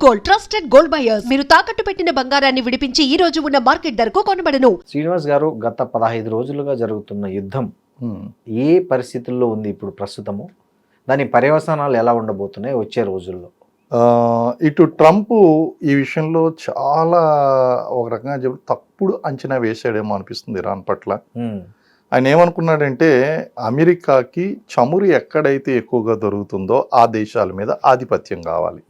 Gold, trusted gold buyers. మీరు తాకట్టు పెట్టిన బంగారాన్ని విడిపించి ఈ రోజు ఉన్న మార్కెట్ ధరకు కొనబడను. శ్రీనివాస్ గారు, గత 15 రోజులుగా జరుగుతున్న యుద్ధం ఏ పరిస్థితుల్లో ఉంది ఇప్పుడు ప్రస్తుతము? దాని పర్యవసానాలు ఎలా ఉండబోతున్నాయి వచ్చే రోజుల్లో? ఇటు ట్రంప్ ఈ విషయంలో చాలా ఒక రకంగా చెప్పి తప్పుడు అంచనా వేసాడేమో అనిపిస్తుంది ఇరాన్ పట్ల. ఆయన ఏమనుకున్నాడంటే అమెరికాకి చమురు ఎక్కడైతే ఎక్కువగా దొరుకుతుందో ఆ దేశాల మీద ఆధిపత్యం కావాలి.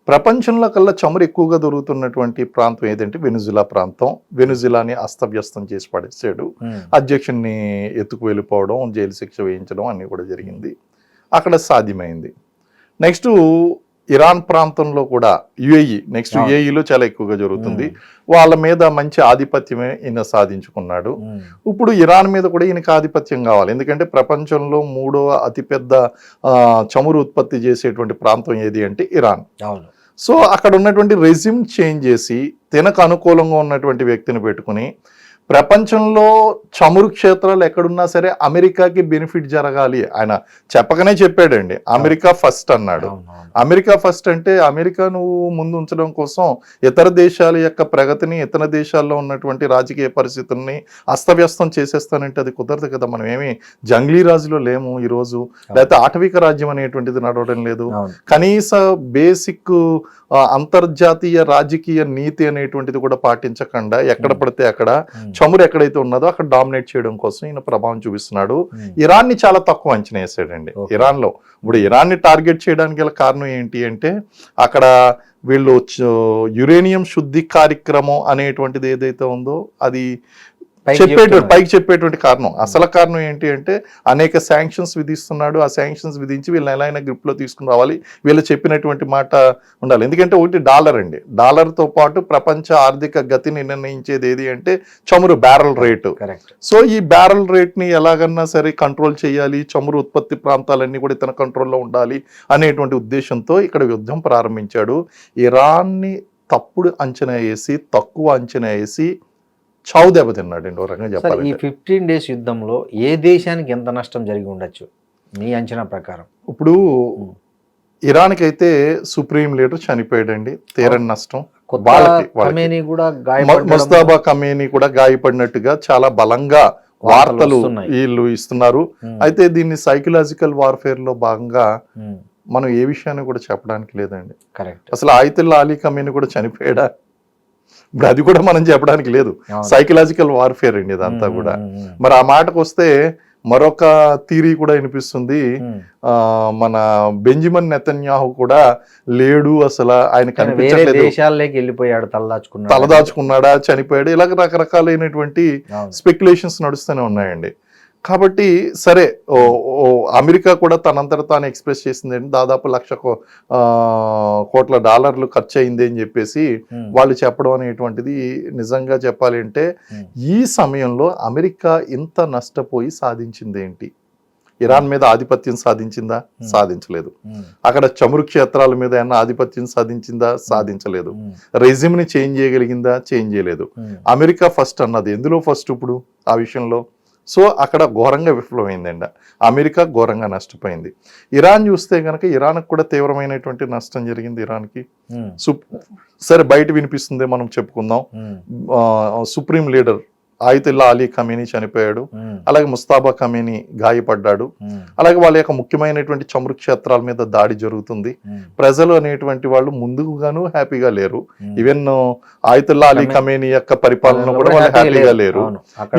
ప్రపంచంలో కల్లా చమురు ఎక్కువగా దొరుకుతున్నటువంటి ప్రాంతం ఏదంటే వెనుజులా ప్రాంతం. వెనుజులాని అస్తవ్యస్తం చేసి పడేసాడు. అధ్యక్షుడిని ఎత్తుకు వెళ్ళిపోవడం, జైలు శిక్ష వేయించడం అన్నీ కూడా జరిగింది. అక్కడ సాధ్యమైంది. నెక్స్ట్ ఇరాన్ ప్రాంతంలో కూడా యుఏఈ, నెక్స్ట్ యుఏఈలో చాలా ఎక్కువగా జరుగుతుంది. వాళ్ళ మీద మంచి ఆధిపత్యమే ఈయన సాధించుకున్నాడు. ఇప్పుడు ఇరాన్ మీద కూడా ఈయనకి ఆధిపత్యం కావాలి. ఎందుకంటే ప్రపంచంలో 3వ అతిపెద్ద చమురు ఉత్పత్తి చేసేటువంటి ప్రాంతం ఏది అంటే ఇరాన్. సో అక్కడ ఉన్నటువంటి రెజ్యూమ్ చేంజ్ చేసి తనకు అనుకూలంగా ఉన్నటువంటి వ్యక్తిని పెట్టుకుని ప్రపంచంలో చమురు క్షేత్రాలు ఎక్కడున్నా సరే అమెరికాకి బెనిఫిట్ జరగాలి. ఆయన చెప్పకనే చెప్పాడండి, అమెరికా ఫస్ట్ అన్నాడు. అమెరికా ఫస్ట్ అంటే అమెరికా నువ్వు ముందు ఉంచడం కోసం ఇతర దేశాల యొక్క ప్రగతిని, ఇతర దేశాల్లో ఉన్నటువంటి రాజకీయ పరిస్థితుల్ని అస్తవ్యస్తం చేసేస్తానంటే అది కుదరదు కదా. మనం ఏమి జంగ్లీ రాజులో లేము ఈరోజు, లేకపోతే ఆటవిక రాజ్యం అనేటువంటిది నడవడం లేదు. కనీస బేసిక్ అంతర్జాతీయ రాజకీయ నీతి అనేటువంటిది కూడా పాటించకుండా ఎక్కడ పడితే అక్కడ చమురు ఎక్కడైతే ఉన్నదో అక్కడ డామినేట్ చేయడం కోసం ఈయన ప్రభావం చూపిస్తున్నాడు. ఇరాన్ ని చాలా తక్కువ అంచనా వేసాడండి. ఇరాన్ లో ఇప్పుడు ఇరాన్ ని టార్గెట్ చేయడానికి గల కారణం ఏంటి అంటే అక్కడ వీళ్ళు యురేనియం శుద్ధి కార్యక్రమం అనేటువంటిది ఏదైతే ఉందో అది పైకి చెప్పేటువంటి కారణం. అసలు కారణం ఏంటి అంటే అనేక శాంక్షన్స్ విధిస్తున్నాడు. ఆ శాంక్షన్స్ విధించి వీళ్ళని ఎలా అయినా గ్రిప్ లో తీసుకుని రావాలి, వీళ్ళు చెప్పినటువంటి మాట ఉండాలి. ఎందుకంటే ఒకటి డాలర్ అండి, డాలర్తో పాటు ప్రపంచ ఆర్థిక గతిని నిర్ణయించేది ఏది అంటే చమురు బ్యారల్ రేటు. సో ఈ బ్యారల్ రేట్ ని ఎలాగన్నా సరే కంట్రోల్ చేయాలి, చమురు ఉత్పత్తి ప్రాంతాలన్నీ కూడా ఇతర కంట్రోల్లో ఉండాలి అనేటువంటి ఉద్దేశంతో ఇక్కడ యుద్ధం ప్రారంభించాడు. ఇరాన్ని తప్పుడు అంచనా వేసి, తక్కువ అంచనా వేసి చావు దెబ్బతిన్నాడు అండి. ఒక రకంగా చెప్పాలి. ఈ 15 days యుద్ధంలో ఏ దేశానికి ఎంత నష్టం జరిగి ఉండొచ్చు మీ అంచనా ప్రకారం? ఇప్పుడు ఇరాన్కి అయితే సుప్రీం లీడర్ చనిపోయాడండి, తీరని నష్టం. ముస్తాబా ఖమేనీ కూడా గాయపడినట్టుగా చాలా బలంగా వార్తలు వీళ్ళు ఇస్తున్నారు. అయితే దీన్ని సైకలాజికల్ వార్ఫేర్ లో భాగంగా మనం ఏ విషయాన్ని కూడా చెప్పడానికి లేదండి. అసలు ఆయితుల్లా అలీ ఖమేనీ కూడా చనిపోయాడా, ఇప్పుడు అది కూడా మనం చెప్పడానికి లేదు. సైకలాజికల్ వార్ఫేర్ అండి ఇదంతా కూడా. మరి ఆ మాటకు వస్తే మరొక థియరీ కూడా వినిపిస్తుంది, మన బెంజమిన్ నెతన్యాహు కూడా లేడు, అసలు ఆయన కనిపించట్లేదు, తలదాచుకున్నాడా, చనిపోయాడు, ఇలాగ రకరకాలైనటువంటి స్పెక్యులేషన్స్ నడుస్తూనే ఉన్నాయండి. కాబట్టి సరే, అమెరికా కూడా తనంతట తాను ఎక్స్ప్రెస్ చేసింది దాదాపు $1,00,00,000 ఖర్చు అయింది అని చెప్పేసి వాళ్ళు చెప్పడం అనేటువంటిది నిజంగా చెప్పాలి అంటే ఈ సమయంలో అమెరికా ఇంత నష్టపోయి సాధించింది ఏంటి? ఇరాన్ మీద ఆధిపత్యం సాధించిందా? సాధించలేదు. అక్కడ చమురు క్షేత్రాల మీద ఏమన్నా ఆధిపత్యం సాధించిందా? సాధించలేదు. రెజ్యూమ్ని చేంజ్ చేయగలిగిందా? చేంజ్ చేయలేదు. అమెరికా ఫస్ట్ అన్నది ఎందులో ఫస్ట్ ఇప్పుడు ఆ విషయంలో? సో అక్కడ ఘోరంగా విఫలమైందండి. అమెరికా ఘోరంగా నష్టపోయింది. ఇరాన్ చూస్తే కనుక ఇరాన్కి కూడా తీవ్రమైనటువంటి నష్టం జరిగింది. ఇరాన్కి సరే బయట వినిపిస్తుంది, మనం చెప్పుకుందాం. సుప్రీం లీడర్ ఆయితుల్లా అలీ ఖమేనీ చనిపోయాడు, అలాగే ముస్తాబా ఖమేనీ గాయపడ్డాడు, అలాగే వాళ్ళ యొక్క ముఖ్యమైనటువంటి చమురు క్షేత్రాల మీద దాడి జరుగుతుంది. ప్రజలు అనేటువంటి వాళ్ళు ముందుగాను హ్యాపీగా లేరు. ఈవెన్ ఆయితుల్లా అలీ ఖమేనీ యొక్క పరిపాలన కూడా వాళ్ళు హ్యాపీగా లేరు,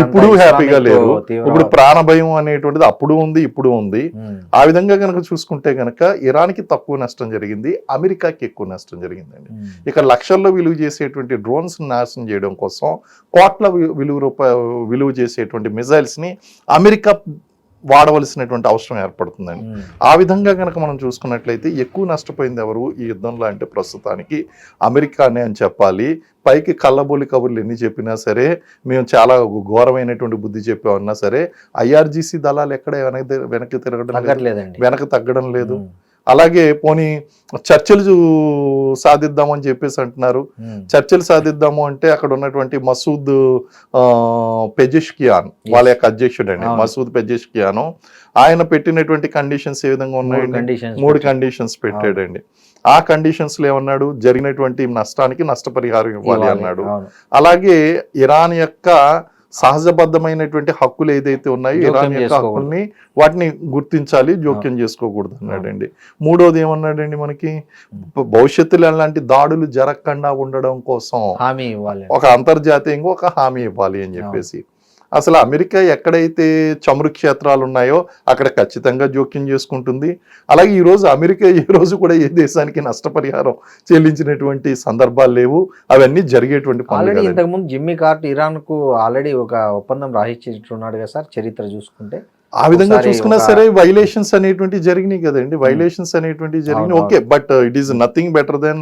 ఇప్పుడు హ్యాపీగా లేరు. ఇప్పుడు ప్రాణభయం అనేటువంటిది అప్పుడు ఉంది, ఇప్పుడు ఉంది. ఆ విధంగా కనుక చూసుకుంటే కనుక ఇరాన్కి తక్కువ నష్టం జరిగింది, అమెరికాకి ఎక్కువ నష్టం జరిగిందండి. ఇక్కడ లక్షల్లో విలువ చేసేటువంటి డ్రోన్స్ నాశనం చేయడం కోసం కోట్ల విలువ చేసేటువంటి మిజైల్స్ ని అమెరికా వాడవలసినటువంటి అవసరం ఏర్పడుతుందండి. ఆ విధంగా కనుక మనం చూసుకున్నట్లయితే ఎక్కువ నష్టపోయింది ఎవరు ఈ యుద్ధంలో అంటే ప్రస్తుతానికి అమెరికానే అని చెప్పాలి. పైకి కళ్ళబోలి కబుర్లు ఎన్ని చెప్పినా సరే, మేము చాలా ఘోరమైనటువంటి బుద్ధి చెప్పామన్నా సరే, ఐఆర్జీసీ దళాలు ఎక్కడ వెనక్కి తిరగడం లేదు, వెనక్కి తగ్గడం లేదు. అలాగే పోనీ చర్చలు సాధిద్దామని చెప్పేసి అంటున్నారు. చర్చలు సాధిద్దాము అంటే అక్కడ ఉన్నటువంటి మసూద్ పెజెష్కియాన్ వాళ్ళ యొక్క అధ్యక్షుడు అండి, మసూద్ పెజెష్కియాన్, ఆయన పెట్టినటువంటి కండిషన్స్ ఏ విధంగా ఉన్నాయండి? 3 కండిషన్స్ పెట్టాడండి. ఆ కండిషన్స్ లో ఏమన్నాడు, జరిగినటువంటి నష్టానికి నష్టపరిహారం ఇవ్వాలి అన్నాడు. అవును. అలాగే ఇరాన్ యొక్క సహజబద్ధమైనటువంటి హక్కులు ఏదైతే ఉన్నాయో జోక్యం ఇరాన్ యొక్క చేసుకోకూడదు. హక్కుల్ని వాటిని గుర్తించాలి, జోక్యం చేసుకోకూడదు అన్నాడండి. మూడోది ఏమన్నాడండి, మనకి భవిష్యత్తులో అలాంటి దాడులు జరగకుండా ఉండడం కోసం హామీ ఇవ్వాలి. ఒక అంతర్జాతీయంగా ఒక హామీ ఇవ్వాలి అని చెప్పేసి. అసలు అమెరికా ఎక్కడైతే చమురు క్షేత్రాలు ఉన్నాయో అక్కడ ఖచ్చితంగా జోక్యం చేసుకుంటుంది. అలాగే ఈ రోజు అమెరికా ఏ రోజు కూడా ఏ దేశానికి నష్టపరిహారం చెల్లించినటువంటి సందర్భాలు లేవు. అవన్నీ జరిగేటువంటి ఆల్రెడీ పనులు. ఇంతకుముందు జిమ్మీ కార్టర్ ఇరాన్ కు ఆల్రెడీ ఒక ఒప్పందం రాసిచ్చున్నాడు కదా సార్, చరిత్ర చూసుకుంటే. ఆ విధంగా ఒకసారి చూసుకున్నా సరే వైలేషన్స్ అనేటువంటి జరిగినాయి కదండి, వైలేషన్స్ అనేటువంటి జరిగినాయి. అవును, okay, but it is nothing better than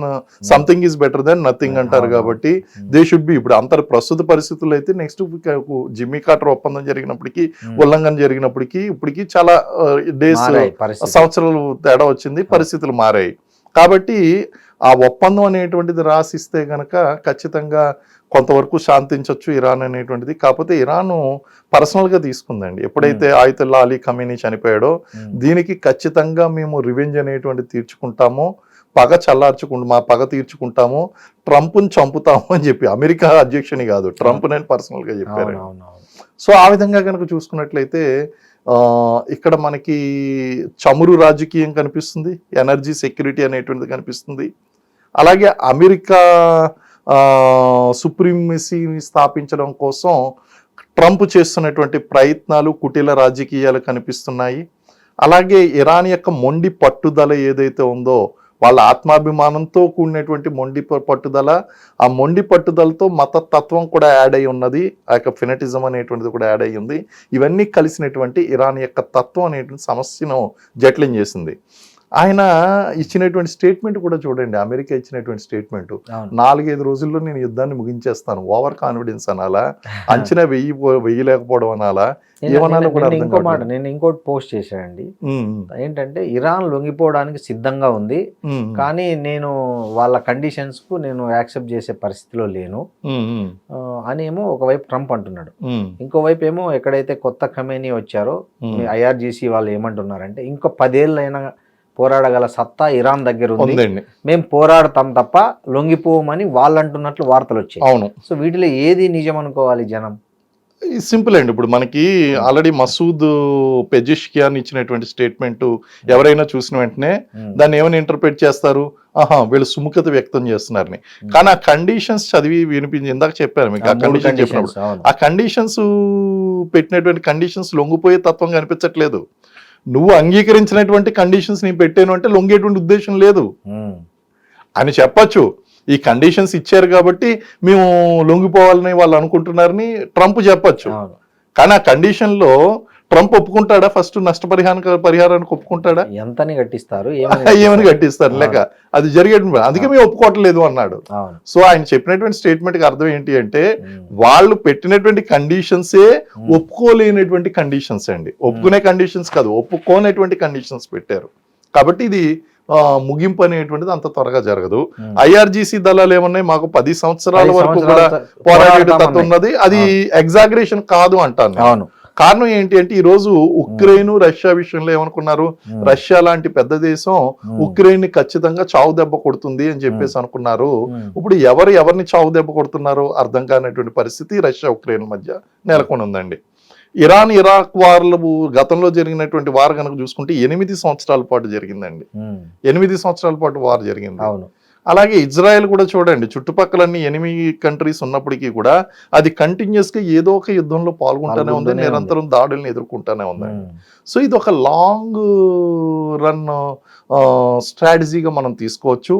something is better than nothing అంటారు అవును. కాబట్టి దే షుడ్ బి. ఇప్పుడు అంతర్ ప్రస్తుత పరిస్థితుల్లో అయితే నెక్స్ట్ జిమ్మీ కార్టర్ ఒప్పందం జరిగినప్పటికీ, ఉల్లంఘన జరిగినప్పటికీ ఇప్పటికీ చాలా డేస్, మారాయి పరిస్థితి. సంవత్సరాలు తేడా వచ్చింది, పరిస్థితులు మారాయి. కాబట్టి ఆ ఒప్పందం అనేటువంటిది రాసిస్తే గనక ఖచ్చితంగా కొంతవరకు శాంతించవచ్చు ఇరాన్ అనేటువంటిది. కాకపోతే ఇరాన్ పర్సనల్గా తీసుకుందండి. ఎప్పుడైతే ఆయతుల్లా అలీ ఖమీనీ చనిపోయాడో దీనికి ఖచ్చితంగా మేము రివెంజ్ అనేటువంటిది తీర్చుకుంటాము, పగ మా పగ తీర్చుకుంటాము, ట్రంప్ని చంపుతాము అని చెప్పి అమెరికా అధ్యక్షుని కాదు, ట్రంప్ నేను పర్సనల్గా చెప్పారు. సో ఆ విధంగా కనుక చూసుకున్నట్లయితే ఇక్కడ మనకి చమురు రాజకీయం కనిపిస్తుంది, ఎనర్జీ సెక్యూరిటీ అనేటువంటిది కనిపిస్తుంది. అలాగే అమెరికా సుప్రీమసీని స్థాపించడం కోసం ట్రంప్ చేస్తున్నటువంటి ప్రయత్నాలు, కుటిల రాజకీయాలు కనిపిస్తున్నాయి. అలాగే ఇరాన్ యొక్క మొండి పట్టుదల ఏదైతే ఉందో, వాళ్ళ ఆత్మాభిమానంతో కూడినటువంటి మొండి పట్టుదల, ఆ మొండి పట్టుదలతో మతతత్వం కూడా యాడ్ అయి ఉన్నది, ఆ యొక్క ఫెనటిజం అనేటువంటిది కూడా యాడ్ అయ్యి ఉంది. ఇవన్నీ కలిసినటువంటి ఇరాన్ యొక్క తత్వం అనేటువంటి సమస్యను జటిలం చేసింది. ఆయన ఇచ్చినటువంటి స్టేట్మెంట్ కూడా చూడండి, అమెరికా ఇచ్చినటువంటి స్టేట్మెంట్, 4-5 రోజుల్లో నేను యుద్ధాన్ని ముగించేస్తాను. ఓవర్ కాన్ఫిడెన్స్ అనాలా, అంచనా వెయ్యలేకపోవడం అనాలా, ఏమనాలో కూడా అర్థం ఇంకో మాట నేను ఇంకోటి పోస్ట్ చేశానండి. ఏంటంటే ఇరాన్ లొంగిపోవడానికి సిద్ధంగా ఉంది, కానీ నేను వాళ్ళ కండిషన్స్ కు నేను యాక్సెప్ట్ చేసే పరిస్థితిలో లేను అని ఏమో ఒకవైపు ట్రంప్ అంటున్నాడు. ఇంకోవైపు ఏమో ఎక్కడైతే కొత్త ఖమేనీ వచ్చారో IRGC వాళ్ళు ఏమంటున్నారంటే ఇంకో 10 ఏళ్ళైనా పోరాడగల సత్తా ఇరాన్ దగ్గర ఉంది, మేము పోరాడతాం తప్ప లొంగిపోమని వాళ్ళు అంటున్నట్లు వార్తలు వచ్చాయి. అవును. సో వీటిలో ఏది నిజం అనుకోవాలి జనం? సింపుల్ అండి. ఇప్పుడు మనకి ఆల్రెడీ మసూద్ పెజిష్కియాన్ ఇచ్చినటువంటి స్టేట్మెంట్ ఎవరైనా చూసిన వెంటనే దాన్ని ఏమైనా ఇంటర్ప్రిట్ చేస్తారు, వీళ్ళు సుముఖత వ్యక్తం చేస్తున్నారని. కానీ ఆ కండిషన్స్ చదివి వినిపించి, ఇందాక చెప్పాను మీకు, ఆ కండిషన్ చెప్పినప్పుడు ఆ కండిషన్స్ పెట్టినటువంటి కండిషన్స్ లొంగిపోయే తత్వం కనిపించట్లేదు. నువ్వు అంగీకరించినటువంటి కండిషన్స్ నీ పెట్టాను అంటే లొంగేటువంటి ఉద్దేశం లేదు అని చెప్పచ్చు. ఈ కండిషన్స్ ఇచ్చారు కాబట్టి మేము లొంగిపోవాలని వాళ్ళు అనుకుంటున్నారని ట్రంప్ చెప్పచ్చు. కానీ ఆ కండిషన్ లో ట్రంప్ ఒప్పుకుంటాడా? ఫస్ట్ పరిహారానికి ఒప్పుకుంటాడా? ఎంతని కట్టిస్తారు, ఏమని కట్టిస్తారు లేక అది జరిగేటువంటి, అందుకే మేము ఒప్పుకోవట్లేదు అన్నాడు. సో ఆయన చెప్పినటువంటి స్టేట్మెంట్ కి అర్థం ఏంటి అంటే వాళ్ళు పెట్టినటువంటి కండిషన్సే ఒప్పుకోలేనటువంటి కండిషన్స్ అండి. ఒప్పుకునే కండిషన్స్ కాదు, ఒప్పుకోనటువంటి కండిషన్స్ పెట్టారు. కాబట్టి ఇది ముగింపు అనేటువంటిది అంత త్వరగా జరగదు. IRGC దళాలు ఏమన్నాయి, మాకు 10 సంవత్సరాల వరకు కూడా పోరాడే తత్వం ఉన్నది, అది ఎగ్జాగరేషన్ కాదు అంటాను. కారణం ఏంటి అంటే ఈ రోజు ఉక్రెయిన్ రష్యా విషయంలో ఏమనుకున్నారు, రష్యా లాంటి పెద్ద దేశం ఉక్రెయిన్ ని ఖచ్చితంగా చావు దెబ్బ కొడుతుంది అని చెప్పేసి అనుకున్నారు. ఇప్పుడు ఎవరిని చావు దెబ్బ కొడుతున్నారో అర్థం కానటువంటి పరిస్థితి రష్యా ఉక్రెయిన్ మధ్య నెలకొని ఉందండి. ఇరాన్ ఇరాక్ వార్లు గతంలో జరిగినటువంటి వార్ కనుక చూసుకుంటే 8 సంవత్సరాల పాటు జరిగిందండి. 8 సంవత్సరాల పాటు వార్ జరిగింది. అలాగే ఇజ్రాయెల్ కూడా చూడండి, చుట్టుపక్కలన్నీ 8 కంట్రీస్ ఉన్నప్పటికీ కూడా అది కంటిన్యూస్ గా ఏదో ఒక యుద్ధంలో పాల్గొంటూనే ఉంది, నిరంతరం దాడుల్ని ఎదుర్కొంటూనే ఉందండి. సో ఇది ఒక లాంగ్ రన్ స్ట్రాటజీగా మనం తీసుకోవచ్చు.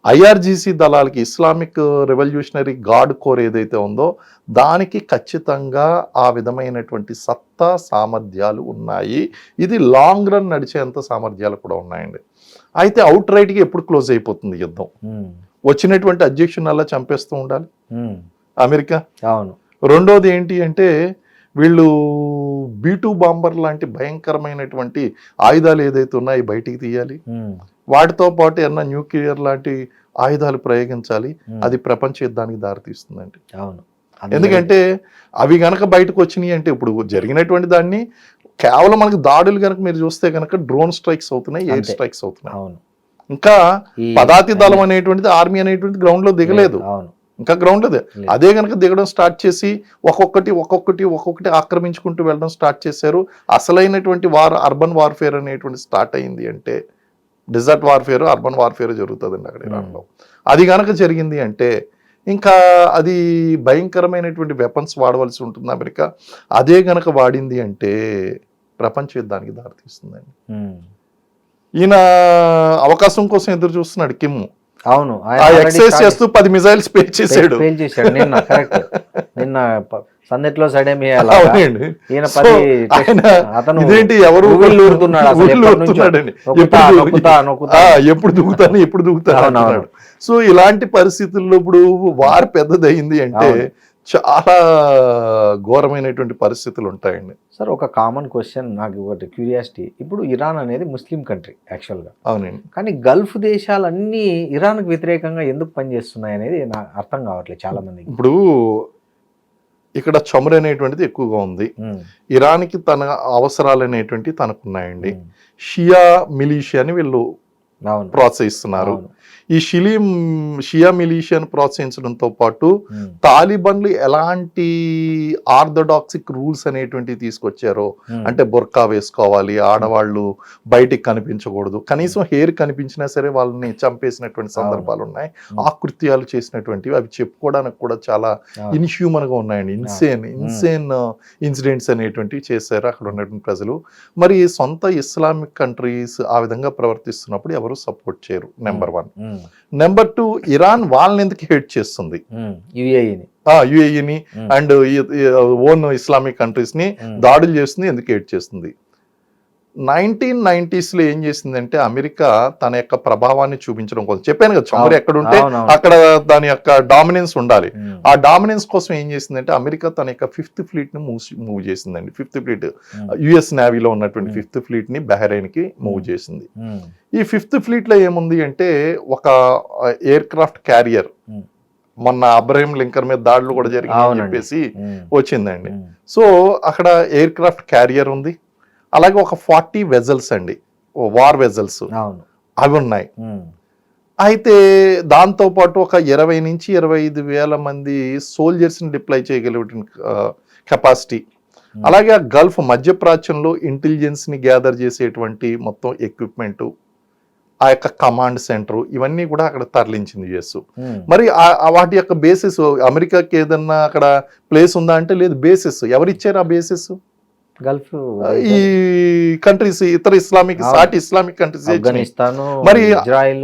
IRGC దళాలకి, ఇస్లామిక్ రెవల్యూషనరీ గార్డ్ కోర్ ఏదైతే ఉందో దానికి ఖచ్చితంగా ఆ విధమైనటువంటి సత్తా సామర్థ్యాలు ఉన్నాయి. ఇది లాంగ్ రన్ నడిచేంత సామర్థ్యాలు కూడా ఉన్నాయండి. అయితే అవుట్ రైట్గా ఎప్పుడు క్లోజ్ అయిపోతుంది యుద్ధం? వచ్చినటువంటి అధ్యక్షుని అలా చంపేస్తూ ఉండాలి అమెరికా. రెండోది ఏంటి అంటే వీళ్ళు B-2 బాంబర్ లాంటి భయంకరమైనటువంటి ఆయుధాలు ఏదైతే ఉన్నాయో బయటికి తీయాలి. వాటితో పాటు ఏమన్నా న్యూక్లియర్ లాంటి ఆయుధాలు ప్రయోగించాలి. అది ప్రపంచ యుద్ధానికి దారితీస్తుందండి. ఎందుకంటే అవి గనక బయటకు వచ్చినాయి అంటే ఇప్పుడు జరిగినటువంటి దాన్ని కేవలం మనకి దాడులు కనుక మీరు చూస్తే కనుక డ్రోన్ స్ట్రైక్స్ అవుతున్నాయి, ఎయిర్ స్ట్రైక్స్ అవుతున్నాయి. ఇంకా ఈ- పదాతి దళం అనేటువంటిది ఆర్మీ అనేటువంటిది గ్రౌండ్ లో దిగలేదు, అవును. ఇంకా గ్రౌండ్ లో అదే కనుక దిగడం స్టార్ట్ చేసి ఒక్కొక్కటి ఆక్రమించుకుంటూ వెళ్ళడం స్టార్ట్ చేశారు. అసలైనటువంటి అర్బన్ వార్ఫేర్ అనేటువంటి స్టార్ట్ అయింది అంటే డిజర్ట్ వార్ఫేర్, అర్బన్ వార్ఫేర్ జరుగుతుందండి అక్కడ ఇరాన్లో. అది కనుక జరిగింది అంటే ఇంకా అది భయంకరమైనటువంటి వెపన్స్ వాడవలసి ఉంటుంది అమెరికా. అదే గనక వాడింది అంటే ప్రపంచ యుద్ధానికి దారితీస్తుందండి. ఈయన అవకాశం కోసం ఎదురు చూస్తున్నాడు కిమ్. అవును, ఆ ఎక్సైజ్ చేస్తూ 10 మిజైల్స్ పేల్ చేశాడు నిన్న. కరెక్ట్, నిన్న సందట్లో సడేమి అవునండి. ఈయన సో 10 ఆయన అతను ఇదేంటి ఎవరు ఊగిళ్ళు ఊరుతున్నాడు అసలు ఊగిళ్ళు ఎప్పటి నుంచో. ఊరుతున్నాడండి. నొక్కుతా. ఎప్పుడు దిగుతాను అవునవును. అంటున్నాడు. సో ఇలాంటి పరిస్థితుల్లో ఇప్పుడు వార్ పెద్దదయింది అంటే అవును. చాలా ఘోరమైనటువంటి పరిస్థితులు ఉంటాయండి. సార్, ఒక కామన్ క్వశ్చన్ నాకు ఒకటి క్యూరియాసిటీ. ఇప్పుడు ఇరాన్ అనేది ముస్లిం కంట్రీ యాక్చువల్గా, అవునండి. కానీ గల్ఫ్ దేశాలన్నీ ఇరాన్కు వ్యతిరేకంగా ఎందుకు పనిచేస్తున్నాయి అనేది నాకు అర్థం కావట్లేదు చాలా మందికి. ఇప్పుడు ఇక్కడ చమురు అనేటువంటిది ఎక్కువగా ఉంది. ఇరాన్కి తన అవసరాలు అనేటువంటి తనకున్నాయండి. షియా మిలీషియాని వీళ్ళు అవును. ప్రోత్సహిస్తున్నారు. అవును. ఈ షియా మిలీషియాను ప్రోత్సహించడంతో పాటు తాలిబన్లు ఎలాంటి ఆర్థోడాక్సిక్ రూల్స్ అనేటువంటివి తీసుకొచ్చారో, అంటే బుర్కా వేసుకోవాలి, ఆడవాళ్ళు బయటికి కనిపించకూడదు, కనీసం హెయిర్ కనిపించినా సరే వాళ్ళని చంపేసినటువంటి సందర్భాలు ఉన్నాయి. ఆకృత్యాలు చేసినటువంటివి అవి చెప్పుకోవడానికి కూడా చాలా ఇన్హ్యూమన్ గా ఉన్నాయండి. ఇన్సేన్ ఇన్సిడెంట్స్ అనేటువంటివి చేశారు అక్కడ ఉన్నటువంటి ప్రజలు. మరి సొంత ఇస్లామిక్ కంట్రీస్ ఆ విధంగా ప్రవర్తిస్తున్నప్పుడు ఎవరు సపోర్ట్ చేయరు, నెంబర్ 1. నెంబర్ 2, ఇరాన్ వాళ్ళని ఎందుకు హేట్ చేస్తుంది? యుఏఈని అండ్ ఓన్ ఇస్లామిక్ కంట్రీస్ ని దాడులు చేస్తుంది, ఎందుకు హేట్ చేస్తుంది? 1990s లో ఏం చేసిందంటే అమెరికా తన యొక్క ప్రభావాన్ని చూపించడం కోసం, చెప్పాను కదా చమురు ఎక్కడుంటే అక్కడ దాని యొక్క డామినెన్స్ ఉండాలి. ఆ డామినెన్స్ కోసం ఏం చేసిందంటే అమెరికా తన యొక్క 5th ఫ్లీట్ ని మూవ్ చేసిందండి. 5th ఫ్లీట్ యుఎస్ నేవీలో ఉన్నటువంటి 5th ఫ్లీట్ ని బహ్రెయిన్ కి మూవ్ చేసింది. ఈ 5th ఫ్లీట్ లో ఏముంది అంటే ఒక ఎయిర్ క్రాఫ్ట్ క్యారియర్, మొన్న అబ్రహీం లింకన్ మీద దాడులు కూడా జరిగిందని చెప్పేసి వచ్చిందండి. సో అక్కడ ఎయిర్ క్రాఫ్ట్ క్యారియర్ ఉంది, అలాగే ఒక 40 వెజల్స్ అండి, వార్ వెజల్స్ అవి ఉన్నాయి. అయితే దాంతో పాటు ఒక 20 నుంచి 25 వేల మంది సోల్జర్స్ ని డిప్లాయ్ చేయగలిగే కెపాసిటీ, అలాగే ఆ గల్ఫ్ మధ్యప్రాచ్యంలో ఇంటెలిజెన్స్ ని గ్యాదర్ చేసేటువంటి మొత్తం ఎక్విప్మెంట్, ఆ యొక్క కమాండ్ సెంటర్, ఇవన్నీ కూడా అక్కడ తరలించింది యుఎస్. మరి వాటి యొక్క బేసిస్ అమెరికాకి ఏదన్నా అక్కడ ప్లేస్ ఉందా అంటే లేదు. బేసిస్ ఎవరు ఇచ్చారు? ఆ బేసిస్ గల్ఫ్ ఈ కంట్రీస్, ఇతర ఇస్లామిక్ సాటి ఇస్లామిక్ కంట్రీస్. మరి ఇజ్రాయెల్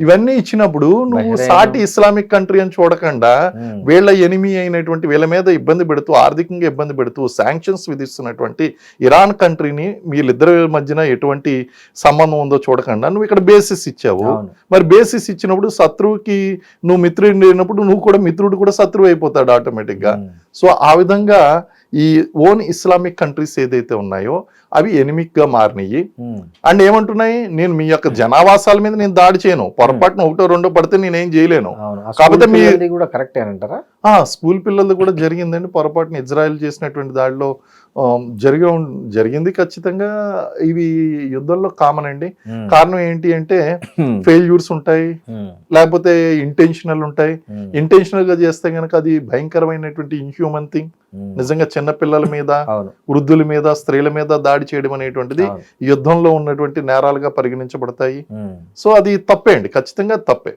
ఇవన్నీ ఇచ్చినప్పుడు నువ్వు సాటి ఇస్లామిక్ కంట్రీ అని చూడకుండా వీళ్ళ ఎనిమి అయినటువంటి, వీళ్ళ మీద ఇబ్బంది పెడుతూ, ఆర్థికంగా ఇబ్బంది పెడుతూ శాంక్షన్స్ విధిస్తున్నటువంటి ఇరాన్ కంట్రీని వీళ్ళిద్దరి మధ్యన ఎటువంటి సంబంధం ఉందో చూడకుండా నువ్వు ఇక్కడ బేసిస్ ఇచ్చావు. మరి బేసిస్ ఇచ్చినప్పుడు శత్రువుకి నువ్వు మిత్రుడు అయినప్పుడు నువ్వు కూడా మిత్రుడు కూడా శత్రువు అయిపోతాడు ఆటోమేటిక్ గా. సో ఆ విధంగా ఈ ఓన్ ఇస్లామిక్ కంట్రీస్ ఏదైతే ఉన్నాయో అవి ఎనిమిక్ గా మారినాయి. అండ్ ఏమంటున్నాయి, నేను మీ యొక్క జనావాసాల మీద నేను దాడి చేయను, పొరపాటున 1, 2 పడితే నేనేం చేయలేను. కాకపోతే మీ స్కూల్ పిల్లలది కూడా జరిగిందండి పొరపాటున. ఇజ్రాయెల్ చేసినటువంటి దాడిలో జరిగింది ఖచ్చితంగా. ఇవి యుద్ధంలో కామన్ అండి. కారణం ఏంటి అంటే ఫెయిల్యూర్స్ ఉంటాయి, లేకపోతే ఇంటెన్షనల్ ఉంటాయి. ఇంటెన్షనల్ గా చేస్తే గనక అది భయంకరమైనటువంటి ఇన్హ్యూమన్ థింగ్. నిజంగా చిన్న పిల్లల మీద, వృద్ధుల మీద, స్త్రీల మీద దాడి చేయడం అనేటువంటిది యుద్ధంలో ఉన్నటువంటి నేరాలుగా పరిగణించబడతాయి. సో అది తప్పే అండి, ఖచ్చితంగా తప్పే.